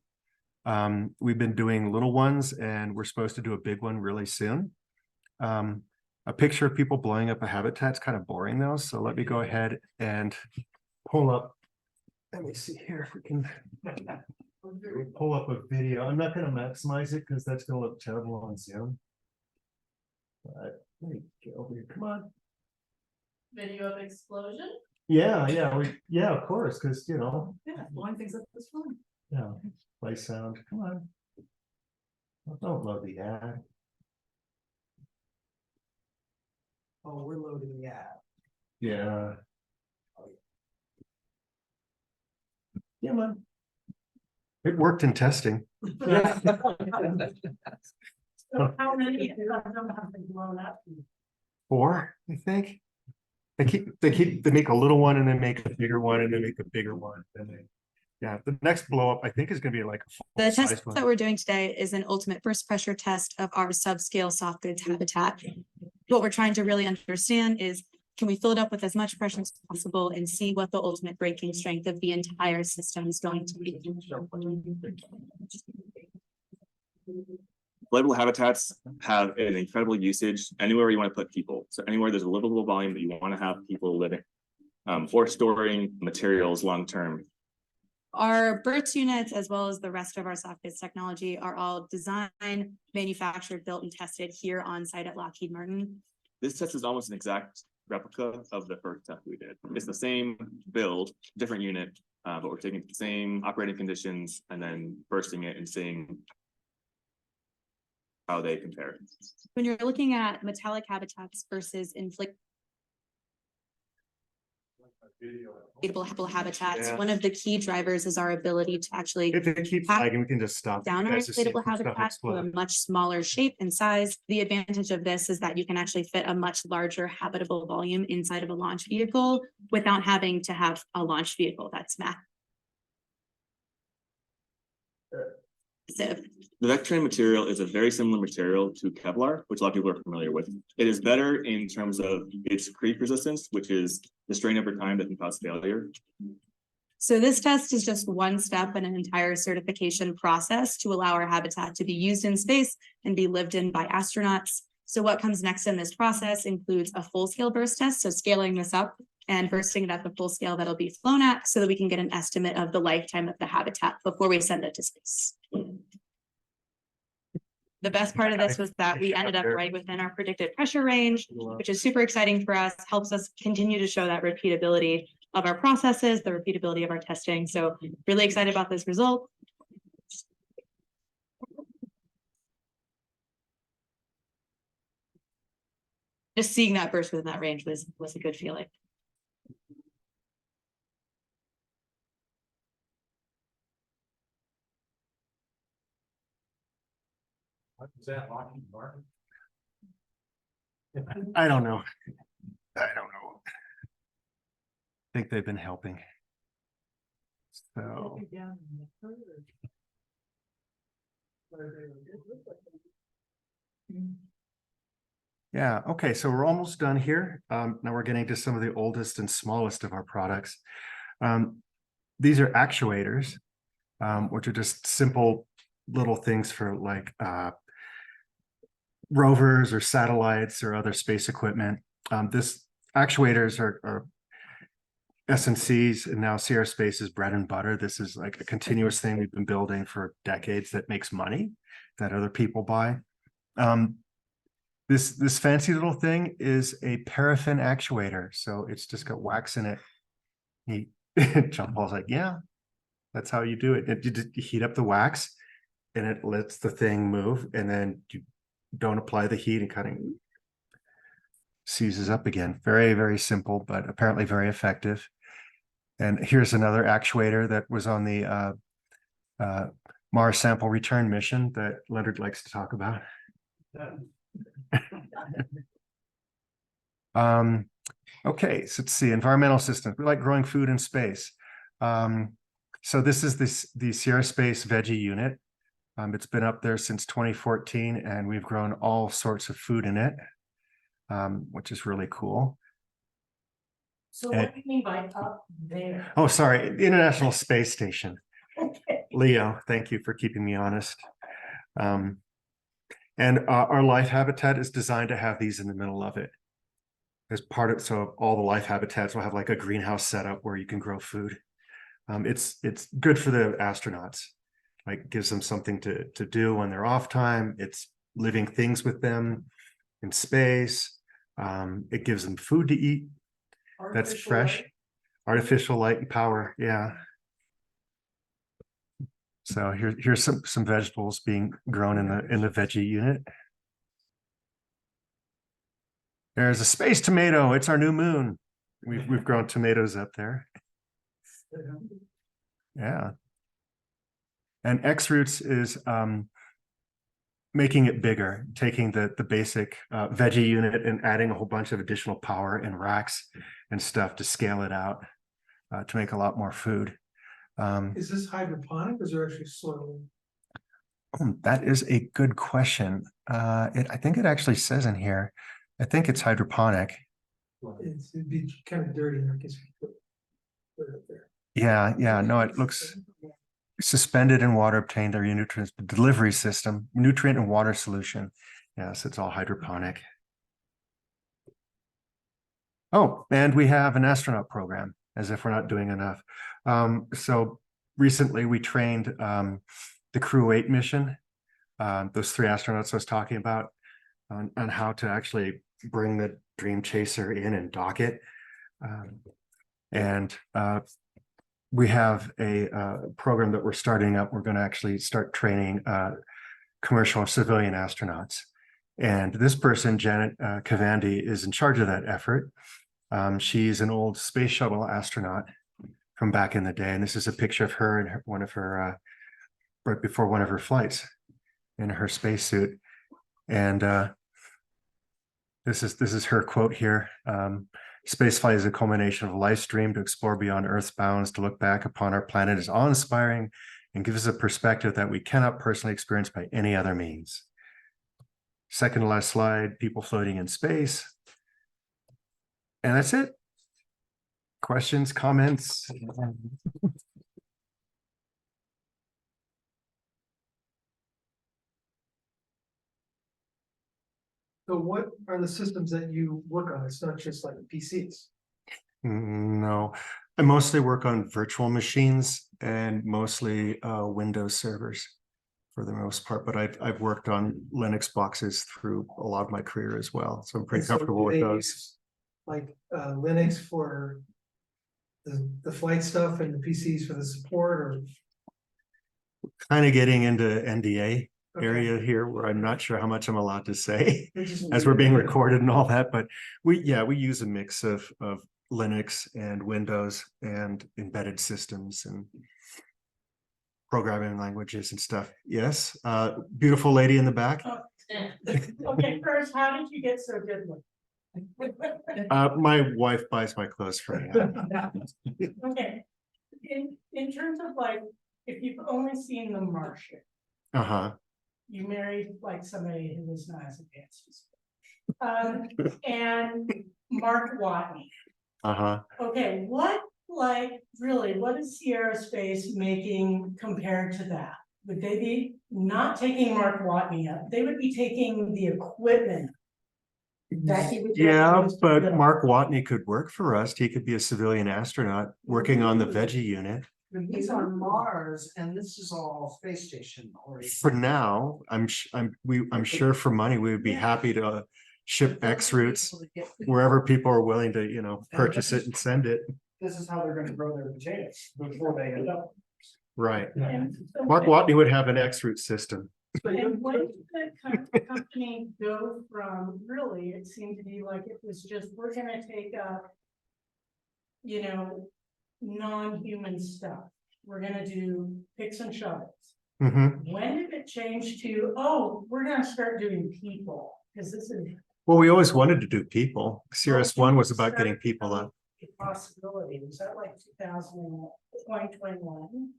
We've been doing little ones and we're supposed to do a big one really soon. A picture of people blowing up a habitat is kind of boring though. So let me go ahead and pull up. Let me see here if we can pull up a video. I'm not going to maximize it because that's going to look terrible on Zoom. But let me get over here. Come on. Video of explosion? Yeah, of course, because you know. Yeah, blowing things up this fun. Yeah, play sound. Come on. Oh, don't load the ad. Oh, we're loading the app. Yeah. Yeah, man. It worked in testing. So how many of them have been blown up? 4, I think. They make a little one and then make a bigger one and then make a bigger one. And then, yeah, the next blow up I think is going to be like a The test that we're doing today is an ultimate burst pressure test of our subscale soft goods habitat. What we're trying to really understand is, can we fill it up with as much pressure as possible and see what the ultimate breaking strength of the entire system is going to be? Livable habitats have an incredible usage anywhere you want to put people. So anywhere there's a livable volume that you want to have people living or storing materials long term. Our BERTS units, as well as the rest of our soft goods technology, are all designed, manufactured, built, and tested here on site at Lockheed Martin. This test is almost an exact replica of the first test we did. It's the same build, different unit, but we're taking the same operating conditions and then bursting it and seeing how they compare. When you're looking at metallic habitats versus inflatable habitats, Yeah. one of the key drivers is our ability to actually If it keeps lagging, we can just stop. down our You guys just see inflatable some stuff habitat to a explode. much smaller shape and size. The advantage of this is that you can actually fit a much larger habitable volume inside of a launch vehicle without having to have a launch vehicle that's massive. The Vectran material is a very similar material to Kevlar, which a lot of people are familiar with. It is better in terms of its creep resistance, which is the strain over time that can cause failure. So this test is just one step in an entire certification process to allow our habitat to be used in space and be lived in by astronauts. So what comes next in this process includes a full scale burst test, so scaling this up and bursting it at the full scale that'll be flown at so that we can get an estimate of the lifetime of the habitat before we send it to space. The best part of this was that we ended up right within our predicted pressure range, which is super exciting for us, helps us continue to show that repeatability of our processes, the repeatability of our testing. So really excited about this result. just seeing that burst within that range was a good feeling. What is that, Lockheed Martin? I don't know. I don't know. I think they've been helping. So, yeah, okay, so we're almost done here. Now we're getting to some of the oldest and smallest of our products. These are actuators, which are just simple little things for like rovers or satellites or other space equipment. This actuators are S&Cs, and now Sierra Space's bread and butter. This is like a continuous thing we've been building for decades that makes money that other people buy. This fancy little thing is a paraffin actuator. So it's just got wax in it. John Paul's like, yeah, that's how you do it. You just heat up the wax and it lets the thing move, and then you don't apply the heat and kind of seizes up again. Very, very simple, but apparently very effective. And here's another actuator that was on the Mars sample return mission that Leonard likes to talk about. Okay, so let's see, environmental systems. We like growing food in space. So this is the Sierra Space veggie unit. It's been up there since 2014, and we've grown all sorts of food in it, which is really cool. So what do you mean by up there? Oh, sorry, the International Space Station. Okay. Leo, thank you for keeping me honest. And our life habitat is designed to have these in the middle of it. As part of, so all the life habitats will have like a greenhouse setup where you can grow food. It's good for the astronauts. Like gives them something to do when they're off time. It's living things with them in space. It gives them food to eat. That's fresh. Light. Artificial light and power. Yeah. So here's some vegetables being grown in the veggie unit. There's a space tomato. It's our new moon. We've grown tomatoes up there. Yeah. And X Roots is making it bigger, taking the basic veggie unit and adding a whole bunch of additional power and racks and stuff to scale it out to make a lot more food. Is this hydroponic or is there actually soil? That is a good question. I think it actually says in here, I think it's hydroponic. It'd be kind of dirty, I guess. Put it up there. Yeah, no, it looks suspended in water obtained are your nutrients delivery system, nutrient and water solution. Yes, it's all hydroponic. Oh, and we have an astronaut program, as if we're not doing enough. So recently we trained the Crew 8 mission, those 3 astronauts I was talking about, on how to actually bring the Dream Chaser in and dock it. We have a program that we're starting up. We're going to actually start training commercial and civilian astronauts. And this person, Janet Kavandi, is in charge of that effort. She's an old space shuttle astronaut from back in the day. And this is a picture of her and one of her, right before one of her flights in her spacesuit. And this is her quote here. Spaceflight is a culmination of a life's dream to explore beyond Earth's bounds, to look back upon our planet is awe-inspiring and gives us a perspective that we cannot personally experience by any other means. Second to last slide, people floating in space. And that's it. Questions, comments? So what are the systems that you work on? It's not just like PCs. No, I mostly work on virtual machines and mostly Windows servers for the most part, but I've worked on Linux boxes through a lot of my career as well. So I'm pretty comfortable with those. Like Linux for the flight stuff and the PCs for the support, or Kind of getting into NDA area here where I'm not sure how much I'm allowed to say as we're being recorded and all that, but we use a mix of Linux and Windows and embedded systems and programming languages and stuff. Yes, beautiful lady in the back. Okay, first, how did you get so good with? My wife buys my clothes for me. Okay, in terms of like, if you've only seen The Martian, Uh-huh. you married like somebody who was not as advanced. And Mark Watney. Uh-huh. Okay, what is Sierra Space making compared to that? Would they be not taking Mark Watney up? They would be taking the equipment. That he would Yeah, use to but build. Mark Watney could work for us. He could be a civilian astronaut working on the veggie unit. He's on Mars and this is all space station oriented. For now, I'm sure for money, we would be happy to ship X routes wherever people are willing to, purchase it and send it. This is how they're gonna grow their potatoes before they end up. Right. And so Mark Watney would have an X route system. And when did the company go from, really, it seemed to be like it was just, we're gonna take up, non-human stuff. We're gonna do picks and shovels. Mm-hmm. When did it change to, oh, we're gonna start doing people? Because this is Well, we always wanted to do people. CRS-1 was about getting people up. a possibility. Was that like 2021?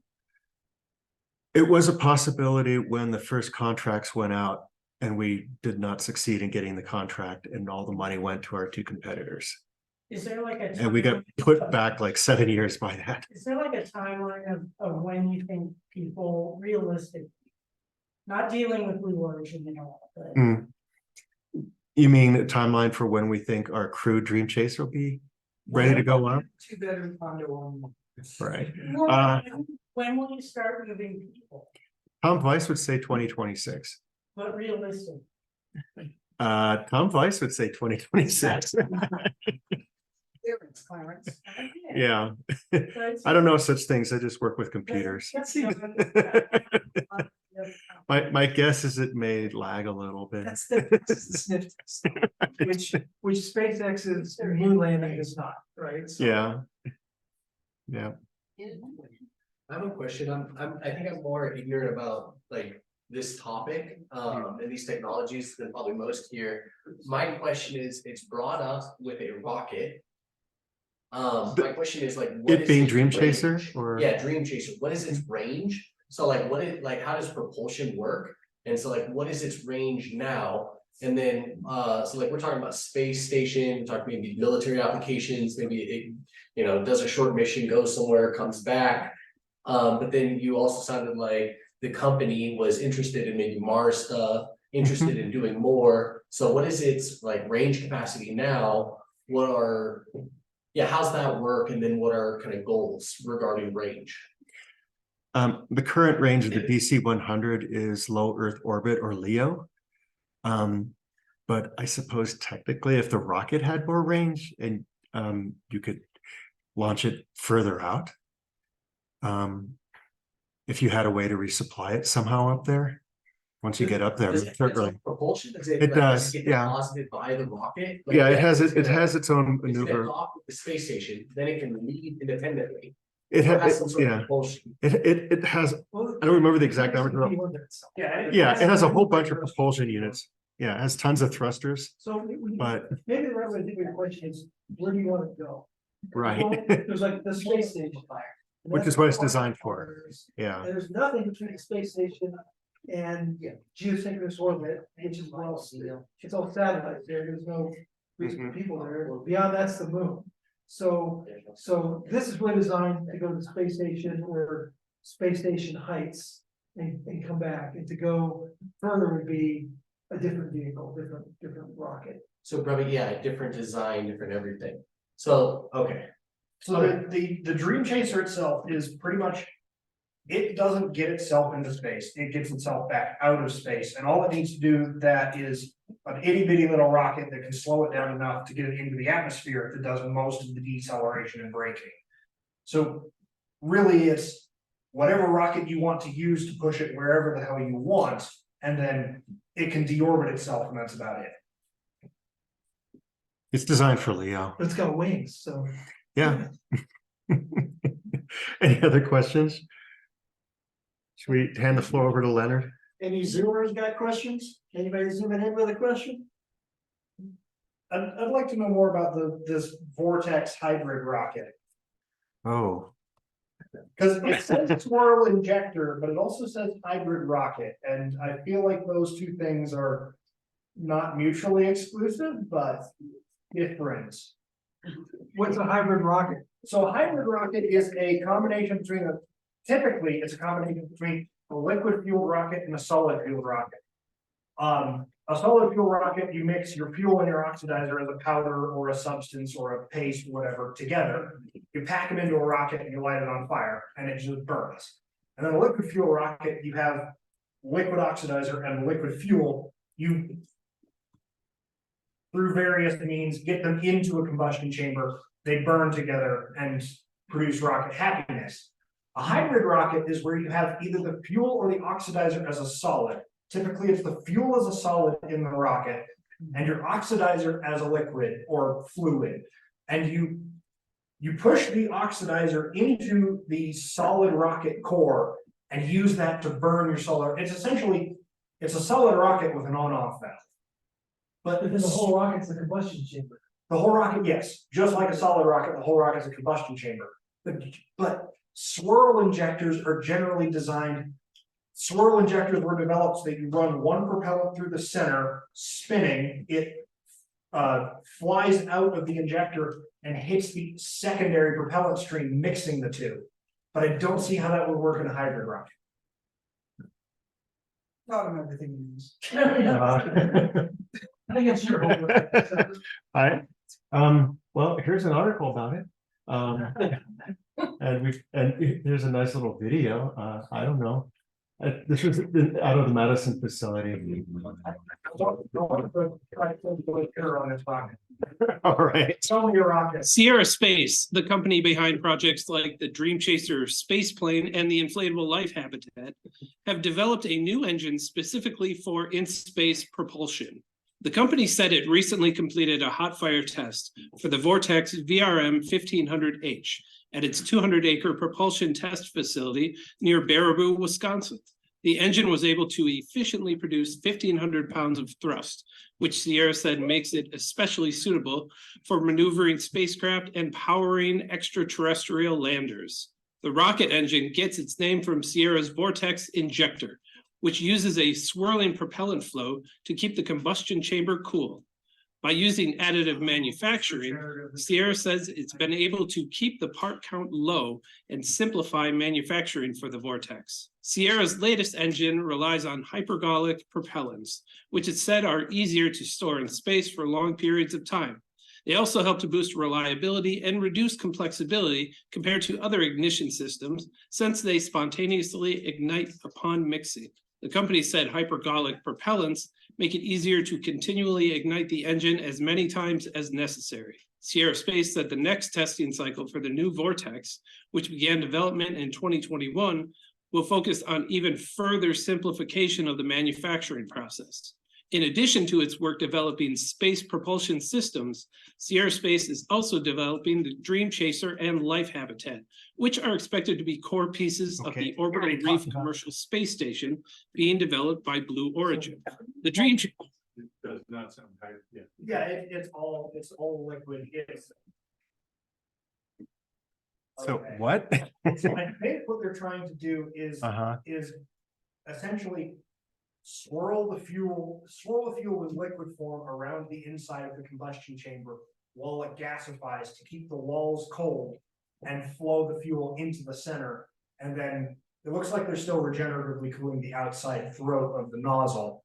It was a possibility when the first contracts went out and we did not succeed in getting the contract and all the money went to our two competitors. Is there like a And we got put back like 7 years by that. Is there like a timeline of when you think people realistic, not dealing with Blue Origin and all, but You mean a timeline for when we think our crew Dream Chaser will be ready to go up? 2-bedroom condo on. Right. when will you start moving people? Tom Weiss would say 2026. But realistic. Tom Weiss would say 2026. Clarence. Yeah. I don't know such things. I just work with computers. My guess is it may lag a little bit. That's the sniff test, which SpaceX's moon landing is not, right? So- Yeah. Yeah. I have a question. I think I'm more ignorant about like this topic, and these technologies than probably most here. My question is, it's brought up with a rocket. My question is like, what It is being its Dream range? Chaser or? Yeah, Dream Chaser. What is its range? So like, how does propulsion work? And so like, what is its range now? And then, so like, we're talking about space station, we're talking maybe military applications, maybe it, does a short mission, goes somewhere, comes back. But then you also sounded like the company was interested in maybe Mars stuff, interested in doing more. So what is its like range capacity now? How's that work? And then what are kind of goals regarding range? The current range of the DC-100 is low Earth orbit or LEO. But I suppose technically if the rocket had more range and you could launch it further out. If you had a way to resupply it somehow up there, once you get up there, Does it have its own propulsion? Does it does, get yeah. deposited by the rocket? Yeah, it has it's its own It's gonna maneuver. dock with the space station, then it can leave independently. It Or has, some sort of yeah, propulsion. it has, I don't remember the exact number. Yeah, it has a whole bunch of propulsion units. Yeah, it has tons of thrusters, So but maybe the right way to think of the question is, where do you want to go? right. Well, there's like the space station. and Which that's is what it's part of designed it. for. Yeah. And there's nothing between the space station and geosynchronous orbit, which is well, it's all satellites there, there's no reason for people there, beyond that's the moon. So this is really designed to go to the space station or space station heights and come back, and to go further would be a different vehicle, different rocket. So probably, different design, different everything. So, okay. So the Dream Chaser itself is pretty much, it doesn't get itself into space, it gets itself back out of space, and all it needs to do that is an itty bitty little rocket that can slow it down enough to get it into the atmosphere that does most of the deceleration and braking. So really it's whatever rocket you want to use to push it wherever the hell you want, and then it can deorbit itself, and that's about it. It's designed for Leo. But it's got wings, so. Yeah. Any other questions? Should we hand the floor over to Leonard? Any Zoomers got questions? Anybody zooming in with a question? I'd like to know more about this Vortex hybrid rocket. Oh, Because it says swirl injector, but it also says hybrid rocket, and I feel like those two things are not mutually exclusive, but different. What's a hybrid rocket? So a hybrid rocket is a combination between typically it's a combination between a liquid fueled rocket and a solid fueled rocket. A solid fuel rocket, you mix your fuel and your oxidizer as a powder or a substance or a paste, whatever, together. You pack them into a rocket and you light it on fire and it just burns. And then a liquid fuel rocket, you have liquid oxidizer and liquid fuel. You, through various means, get them into a combustion chamber. They burn together and produce rocket happiness. A hybrid rocket is where you have either the fuel or the oxidizer as a solid. Typically, it's the fuel as a solid in the rocket and your oxidizer as a liquid or fluid. And you push the oxidizer into the solid rocket core and use that to burn your solid. It's essentially, it's a solid rocket with an on-off valve. But The whole rocket's a combustion chamber. the whole rocket, yes, just like a solid rocket, the whole rocket's a combustion chamber. But swirl injectors are generally designed. Swirl injectors were developed so that you run one propellant through the center, spinning, it flies out of the injector and hits the secondary propellant stream, mixing the two. But I don't see how that would work in a hybrid rocket. Not in everything you use. I think it's your homework. Well, here's an article about it. And here's a nice little video. I don't know. This was out of the Madison facility. All right. Tell me your rocket. Sierra Space, the company behind projects like the Dream Chaser space plane and the inflatable life habitat, have developed a new engine specifically for in-space propulsion. The company said it recently completed a hot fire test for the Vortex VRM 1500H at its 200-acre propulsion test facility near Baraboo, Wisconsin. The engine was able to efficiently produce 1,500 pounds of thrust, which Sierra said makes it especially suitable for maneuvering spacecraft and powering extraterrestrial landers. The rocket engine gets its name from Sierra's Vortex injector, which uses a swirling propellant flow to keep the combustion chamber cool. By using additive manufacturing, Sierra says it's been able to keep the part count low and simplify manufacturing for the Vortex. Sierra's latest engine relies on hypergolic propellants, which it said are easier to store in space for long periods of time. They also help to boost reliability and reduce complexity compared to other ignition systems, since they spontaneously ignite upon mixing. The company said hypergolic propellants make it easier to continually ignite the engine as many times as necessary. Sierra Space said the next testing cycle for the new Vortex, which began development in 2021, will focus on even further simplification of the manufacturing process. In addition to its work developing space propulsion systems, Sierra Space is also developing the Dream Chaser and Life Habitat, which are expected to be core pieces of the Orbital Reef commercial space station being developed by Blue Origin. The Dream Does not sound tight, yeah. Yeah, it's all liquid. So Okay. what? So I think what they're trying to do is essentially swirl the fuel in liquid form around the inside of the combustion chamber while it gasifies to keep the walls cold and flow the fuel into the center. And then it looks like they're still regeneratively cooling the outside throat of the nozzle,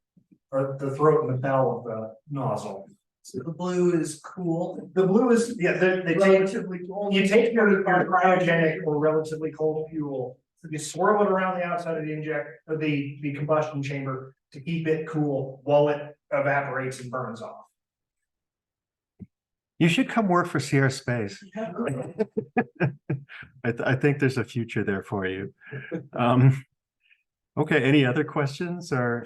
or the throat and the bell of the nozzle. So the blue is cool. The blue is, yeah, they take, Relatively cold. you take your cryogenic or relatively cold fuel, you swirl it around the outside of the combustion chamber to keep it cool while it evaporates and burns off. You should come work for Sierra Space. I think there's a future there for you. Okay, any other questions or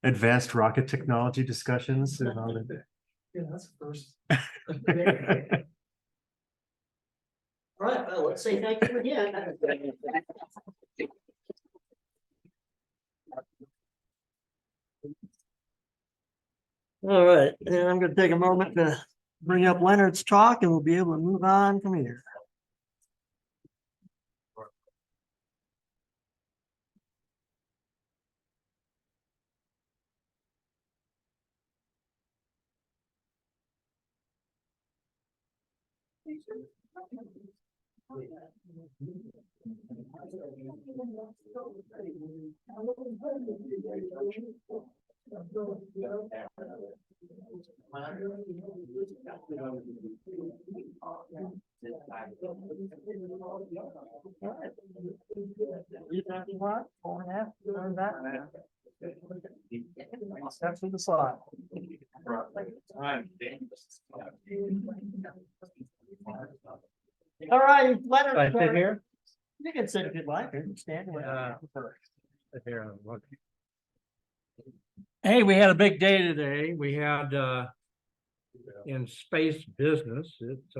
advanced rocket technology discussions? Yeah, that's the first. All right, well, let's say thank you again. All right, and I'm gonna take a moment to bring up Leonard's talk and we'll be able to move on from here. Steps to the slide. All right, Leonard. I sit here? You can sit if you'd like, or stand. Hey, we had a big day today. We had in space business, it's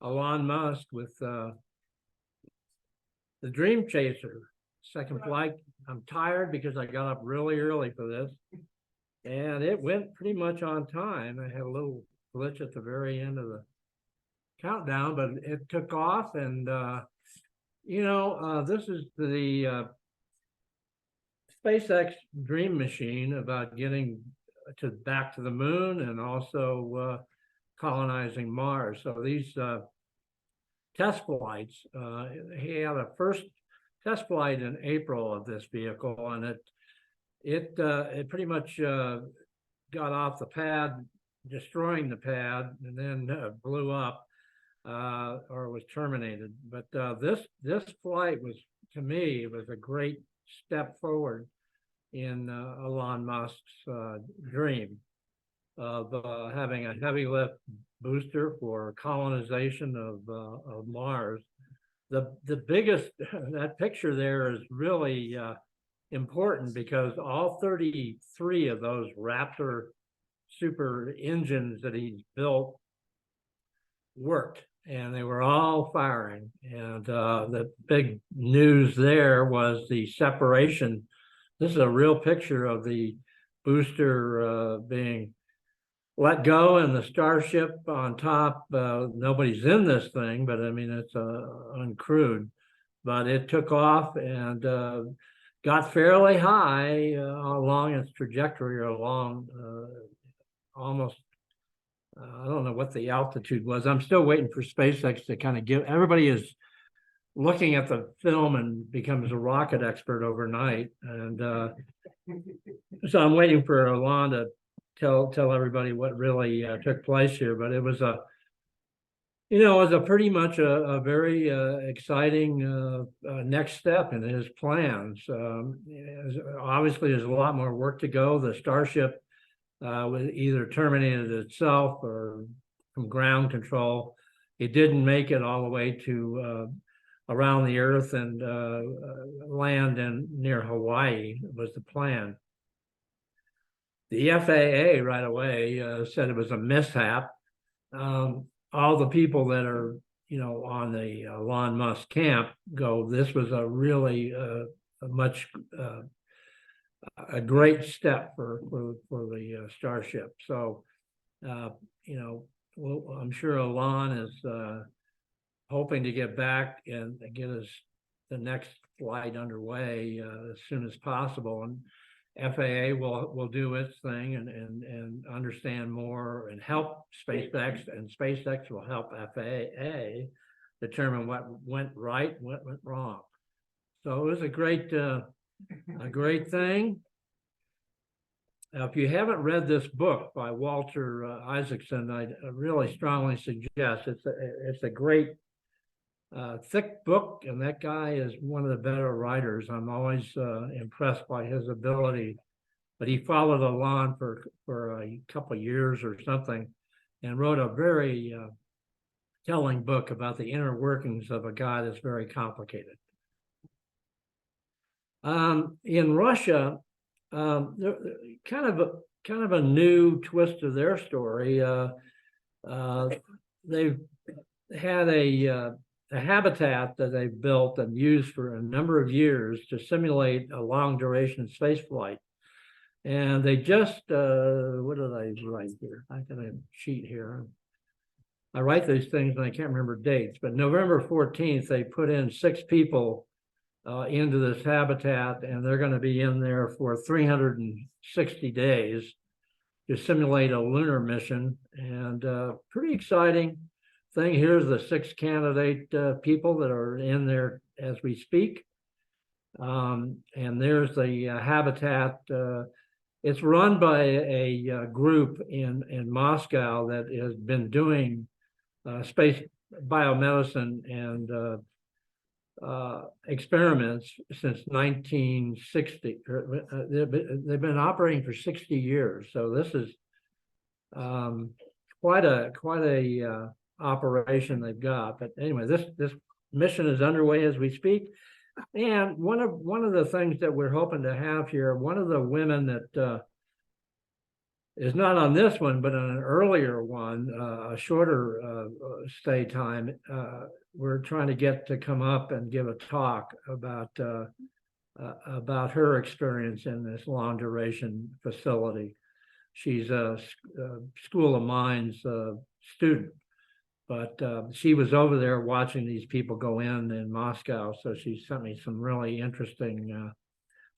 Elon Musk with the Dream Chaser second flight. I'm tired because I got up really early for this. And it went pretty much on time. I had a little glitch at the very end of the countdown, but it took off. And this is the SpaceX Dream Machine about getting back to the moon and also colonizing Mars. So these test flights, he had a first test flight in April of this vehicle, and it pretty much got off the pad, destroying the pad, and then blew up or was terminated. But this flight was, to me, it was a great step forward in Elon Musk's dream of having a heavy lift booster for colonization of Mars. The biggest, that picture there is really important because all 33 of those Raptor super engines that he's built worked, and they were all firing. And the big news there was the separation. This is a real picture of the booster being let go and the Starship on top. Nobody's in this thing, but I mean, it's uncrewed, but it took off and got fairly high along its trajectory, along almost, I don't know what the altitude was. I'm still waiting for SpaceX to kind of give, everybody is looking at the film and becomes a rocket expert overnight. And so I'm waiting for Elon to tell everybody what really took place here. But it was pretty much a very exciting next step in his plans. Obviously, there's a lot more work to go. The Starship was either terminated itself or from ground control. It didn't make it all the way to around the Earth and land near Hawaii was the plan. The FAA right away said it was a mishap. All the people that are, on the Elon Musk camp go, this was a really a great step for the Starship. So, I'm sure Elon is hoping to get back and get the next flight underway as soon as possible. And FAA will do its thing and understand more and help SpaceX, and SpaceX will help FAA determine what went right, what went wrong. So it was a great thing. If you haven't read this book by Walter Isaacson, I really strongly suggest it's a great thick book, and that guy is one of the better writers. I'm always impressed by his ability, but he followed Elon for a couple of years or something and wrote a very telling book about the inner workings of a guy that's very complicated. In Russia, kind of a new twist to their story. They've had a habitat that they've built and used for a number of years to simulate a long duration space flight. And they just, what did I write here? I got a sheet here. I write these things and I can't remember dates, but November 14th, they put in 6 people into this habitat, and they're going to be in there for 360 days to simulate a lunar mission. And pretty exciting thing. Here's the 6 candidate people that are in there as we speak. And there's the habitat. It's run by a group in Moscow that has been doing space biomedicine and experiments since 1960. They've been operating for 60 years. So this is quite a operation they've got. But anyway, this mission is underway as we speak. And one of the things that we're hoping to have here, one of the women that is not on this one, but on an earlier one, a shorter stay time, we're trying to get to come up and give a talk about her experience in this long duration facility. She's a School of Mines student, but she was over there watching these people go in Moscow. So she sent me some really interesting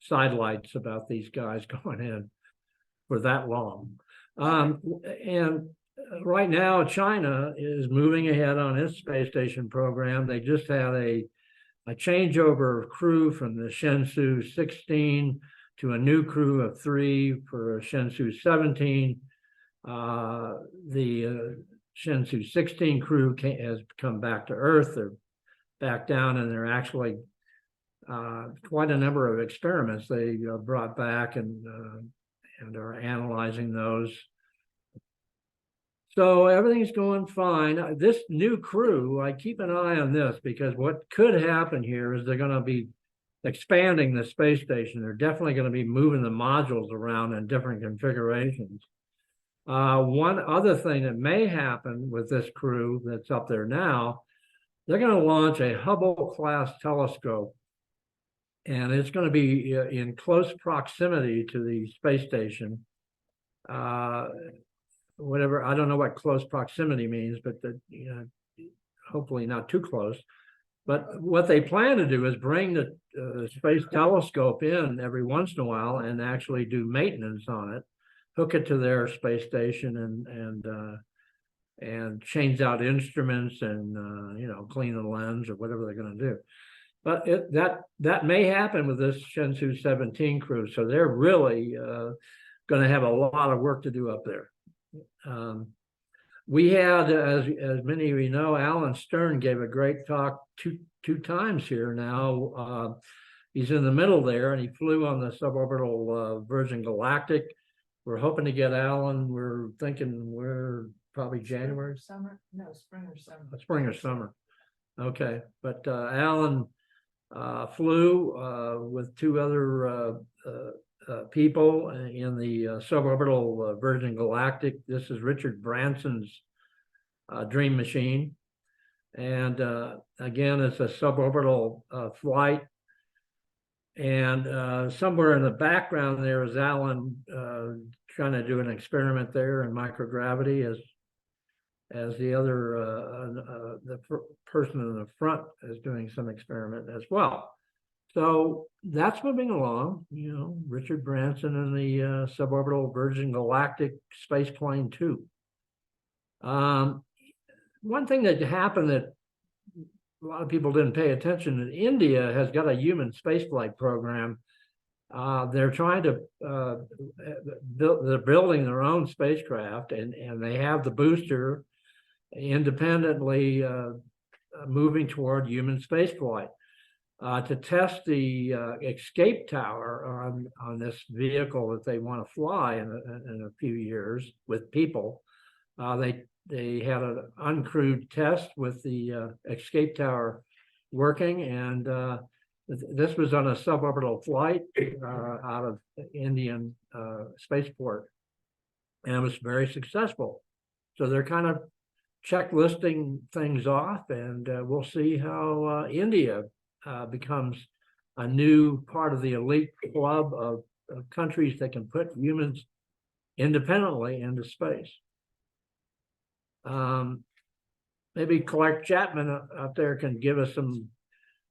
sidelights about these guys going in for that long. And right now, China is moving ahead on its space station program. They just had a changeover of crew from the Shenzhou 16 to a new crew of 3 for Shenzhou 17. The Shenzhou 16 crew has come back to Earth. They're back down, and they're actually quite a number of experiments they brought back and are analyzing those. So everything's going fine. This new crew, I keep an eye on this, because what could happen here is they're going to be expanding the space station. They're definitely going to be moving the modules around in different configurations. One other thing that may happen with this crew that's up there now, they're going to launch a Hubble-class telescope, and it's going to be in close proximity to the space station. Whatever, I don't know what close proximity means, but hopefully not too close. But what they plan to do is bring the space telescope in every once in a while and actually do maintenance on it, hook it to their space station, and change out instruments and clean the lens or whatever they're going to do. But that may happen with this Shenzhou 17 crew. So they're really going to have a lot of work to do up there. We had, as many of you know, Alan Stern gave a great talk two times here now. He's in the middle there, and he flew on the suborbital Virgin Galactic. We're hoping to get Alan. We're thinking we're probably January. Summer? No, spring or summer. Spring or summer. Okay, but Alan flew with 2 other people in the suborbital Virgin Galactic. This is Richard Branson's Dream Machine. And again, it's a suborbital flight. And somewhere in the background there is Alan trying to do an experiment there in microgravity as the other, the person in the front is doing some experiment as well. So that's moving along, Richard Branson and the suborbital Virgin Galactic space plane 2. One thing that happened that a lot of people didn't pay attention, that India has got a human spaceflight program. They're trying to they're building their own spacecraft, and they have the booster independently moving toward human spaceflight. To test the escape tower on this vehicle that they want to fly in a few years with people, they had an uncrewed test with the escape tower working, and This was on a suborbital flight out of Indian spaceport, and it was very successful. So they're kind of checklisting things off, and we'll see how India becomes a new part of the elite club of countries that can put humans independently into space. Maybe Clark Chapman out there can give us some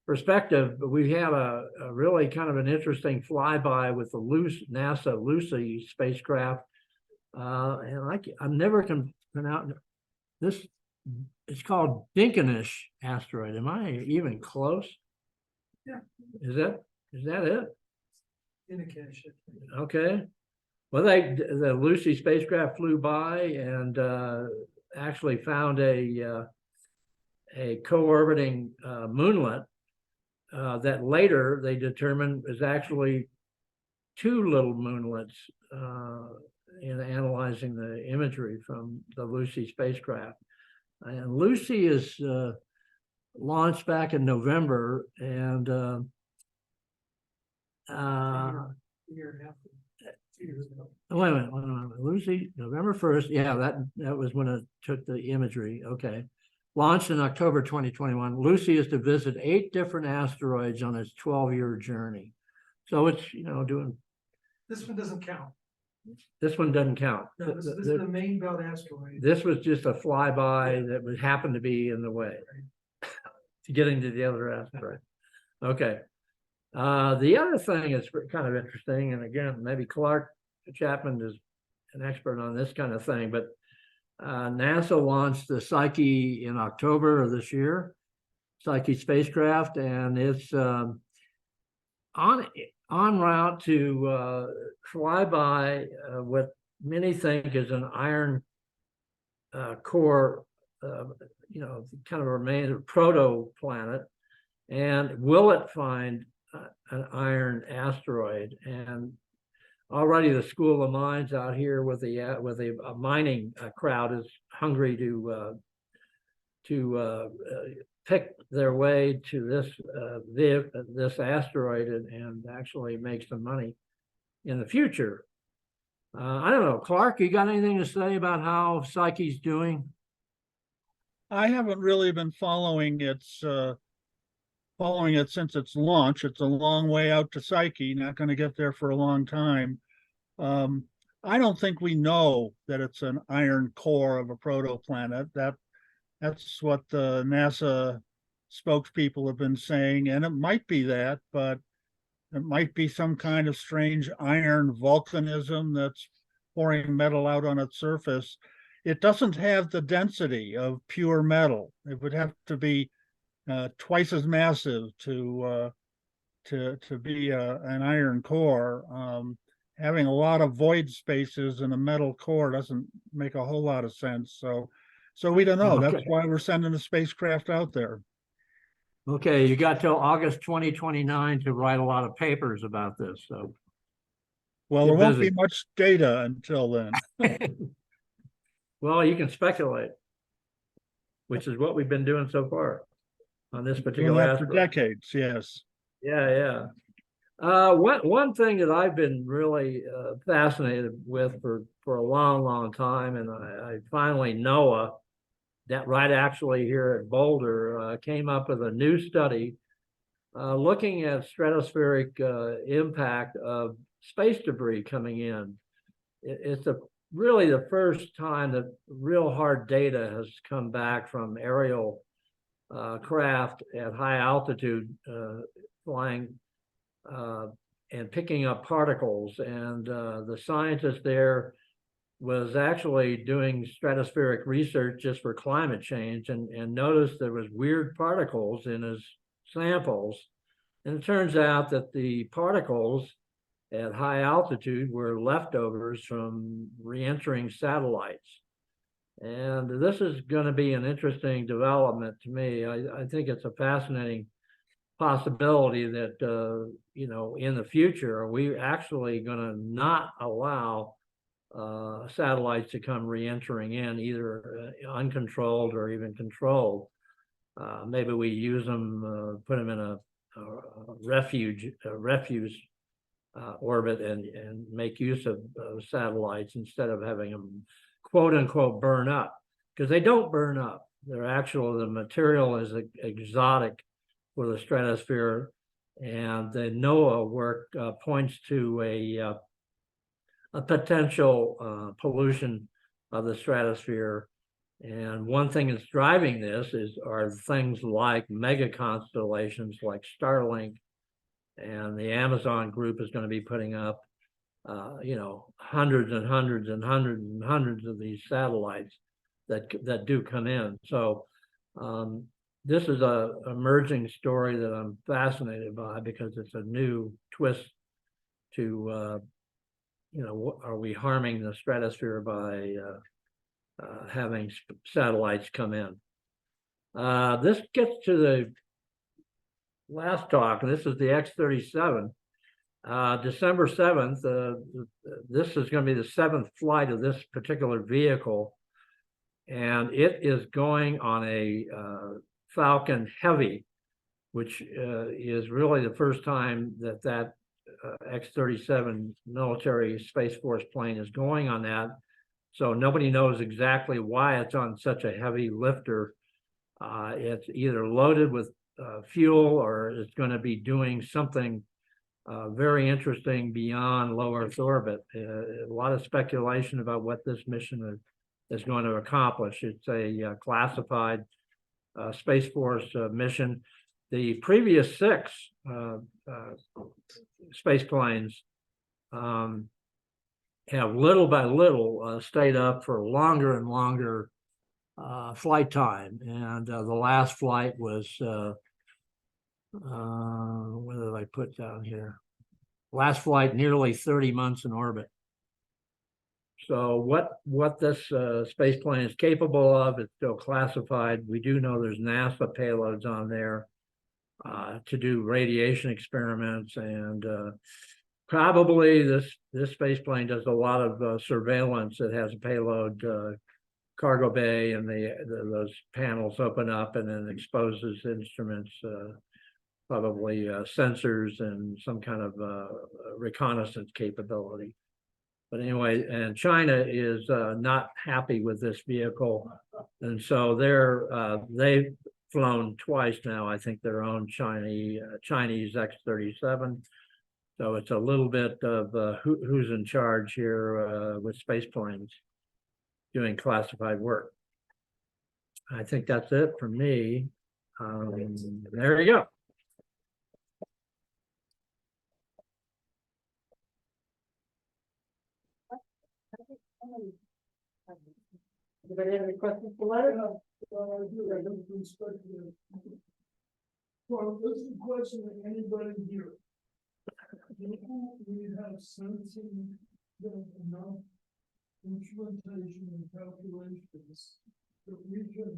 perspective, but we have a really kind of an interesting flyby with the NASA Lucy spacecraft. And I'm never can pronounce this. It's called Dinkinish asteroid. Am I even close? Yeah. Is that it? Indication. Okay. Well, the Lucy spacecraft flew by and actually found a co-orbiting moonlet that later they determined is actually two little moonlets in analyzing the imagery from the Lucy spacecraft. And Lucy is launched back in November, and Year and a half, 2 years ago. wait a minute. Lucy, November 1st. Yeah, that was when it took the imagery. Okay. Launched in October 2021. Lucy is to visit 8 different asteroids on its 12-year journey. So it's, doing. This one doesn't count. This one doesn't count. No, this is the main belt asteroid. This was just a flyby that would happen to be in the way to getting to the other asteroid. Okay. The other thing is kind of interesting, and again, maybe Clark Chapman is an expert on this kind of thing, but NASA launched the Psyche in October of this year, Psyche spacecraft, and it's on route to fly by what many think is an iron core, kind of remains a proto-planet. And will it find an iron asteroid? And already the School of Mines out here with a mining crowd is hungry to pick their way to this asteroid and actually make some money in the future. I don't know, Clark, you got anything to say about how Psyche's doing? I haven't really been following it since its launch. It's a long way out to Psyche, not going to get there for a long time. I don't think we know that it's an iron core of a protoplanet. That's what the NASA spokespeople have been saying, and it might be that, but it might be some kind of strange iron volcanism that's pouring metal out on its surface. It doesn't have the density of pure metal. It would have to be twice as massive to be an iron core. Having a lot of void spaces in a metal core doesn't make a whole lot of sense. So we don't know. Okay. That's why we're sending a spacecraft out there. Okay, you got till August 2029 to write a lot of papers about this. So, well, there won't be much data until then. Well, you can speculate, which is what we've been doing so far on this particular asteroid. For decades, yes. Yeah. One thing that I've been really fascinated with for a long time, and I finally NOAA, that right actually here at Boulder, came up with a new study looking at stratospheric impact of space debris coming in. It's really the first time that real hard data has come back from aerial craft at high altitude flying and picking up particles. And the scientist there was actually doing stratospheric research just for climate change and noticed there was weird particles in his samples. And it turns out that the particles at high altitude were leftovers from re-entering satellites. And this is going to be an interesting development to me. I think it's a fascinating possibility that, in the future, are we actually going to not allow satellites to come re-entering in, either uncontrolled or even controlled? Maybe we use them, put them in a refuse orbit and make use of satellites instead of having them quote unquote burn up, because they don't burn up. The material is exotic for the stratosphere, and the NOAA work points to a potential pollution of the stratosphere. And one thing that's driving this are things like mega constellations like Starlink, and the Amazon group is going to be putting up, hundreds and hundreds and hundreds and hundreds of these satellites that do come in. So this is a emerging story that I'm fascinated by, because it's a new twist to, are we harming the stratosphere by having satellites come in? This gets to the last talk, and this is the X-37. December 7th, this is going to be the 7th flight of this particular vehicle, and it is going on a Falcon Heavy, which is really the first time that X-37 military Space Force plane is going on that. So nobody knows exactly why it's on such a heavy lifter. It's either loaded with fuel, or it's going to be doing something very interesting beyond low Earth orbit. A lot of speculation about what this mission is going to accomplish. It's a classified Space Force mission. The previous 6 space planes have little by little stayed up for longer and longer flight time. And the last flight was, what did I put down here? Last flight, nearly 30 months in orbit. So what this space plane is capable of, it's still classified. We do know there's NASA payloads on there to do radiation experiments, and probably this space plane does a lot of surveillance. It has a payload cargo bay, and those panels open up and then exposes instruments, probably sensors and some kind of reconnaissance capability. But anyway, and China is not happy with this vehicle, and so they've flown twice now, I think, their own Chinese X-37. So it's a little bit of who's in charge here with space planes doing classified work. I think that's it for me. There you go. Anybody have any questions for Leonard? Well, this is a question that anybody here. We have sensing enough instrumentation and calculations that we can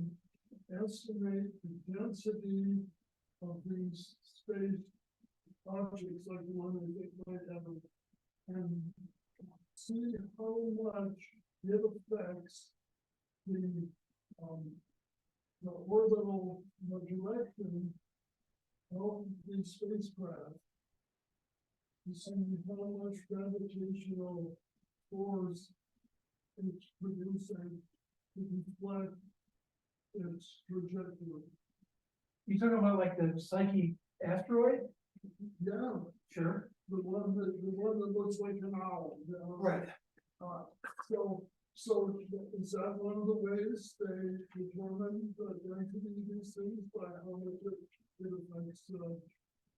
estimate the density of these space objects like the one that might have, and see how much it affects the orbital direction of the spacecraft, to see how much gravitational force it's producing to deflect its trajectory. You talking about like the Psyche asteroid? Yeah, Sure. the one that looks like an owl. Right. So is that one of the ways they determine the density of these things, by how much it affects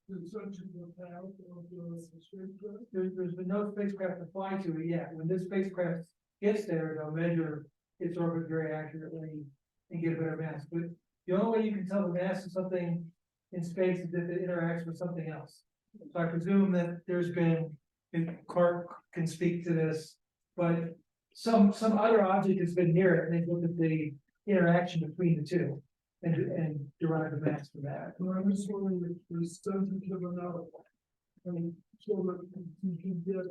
essentially the path of the spacecraft? There's been no spacecraft to fly to it yet. When this spacecraft gets there, they'll measure its orbit very accurately and get a better mass. But the only way you can tell the mass of something in space is if it interacts with something else. So I presume that there's been, and Clark can speak to this, but some other object has been near it, and they've looked at the interaction between the two and derive the mass from that. And I'm just wondering if there's sensitive enough, and so that you can get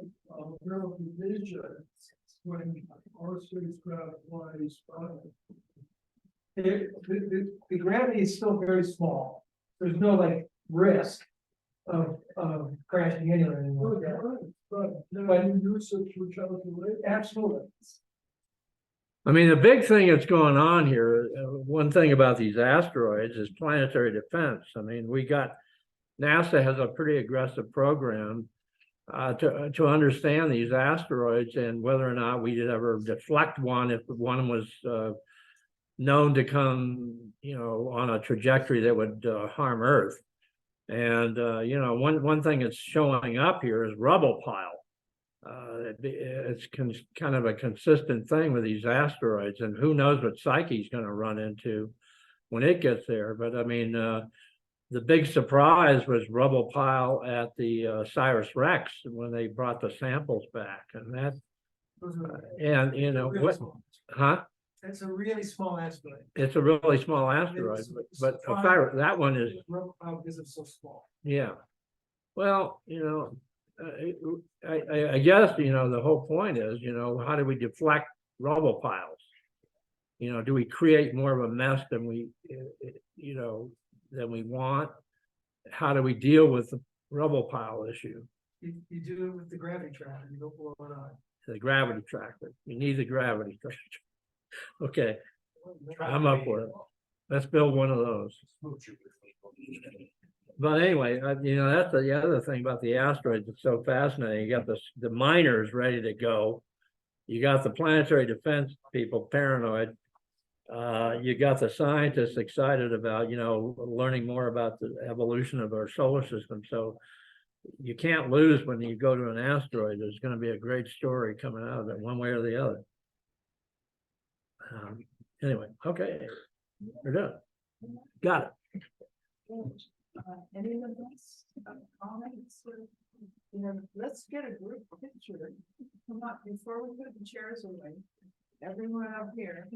verification when our spacecraft flies by. The gravity is still very small. There's no like risk of crashing into it anymore. Absolutely. I mean, the big thing that's going on here, one thing about these asteroids is planetary defense. I mean, NASA has a pretty aggressive program to understand these asteroids and whether or not we did ever deflect one if one was known to come, on a trajectory that would harm Earth. And one thing that's showing up here is rubble pile. It's kind of a consistent thing with these asteroids, and who knows what Psyche's going to run into when it gets there. But I mean, the big surprise was rubble pile at the Osiris Rex when they brought the samples back, and that, huh? It's a really small asteroid. It's a really small asteroid, but Osiris, that one is. Because it's so small. Yeah. Well, I guess, the whole point is, how do we deflect rubble piles? Do we create more of a mess than we want? How do we deal with the rubble pile issue? You do it with the gravity trap and you don't blow it on. The gravity tractor. You need the gravity tractor. Okay, I'm up for it. Let's build one of those. But anyway, that's the other thing about the asteroids. It's so fascinating. You got the miners ready to go. You got the planetary defense people paranoid. You got the scientists excited about, learning more about the evolution of our solar system. So you can't lose when you go to an asteroid. There's going to be a great story coming out of it, one way or the other. Anyway, okay, we're done. Got it. Any of us comments? Let's get a group picture. Come on, before we put the chairs away. Everyone up here.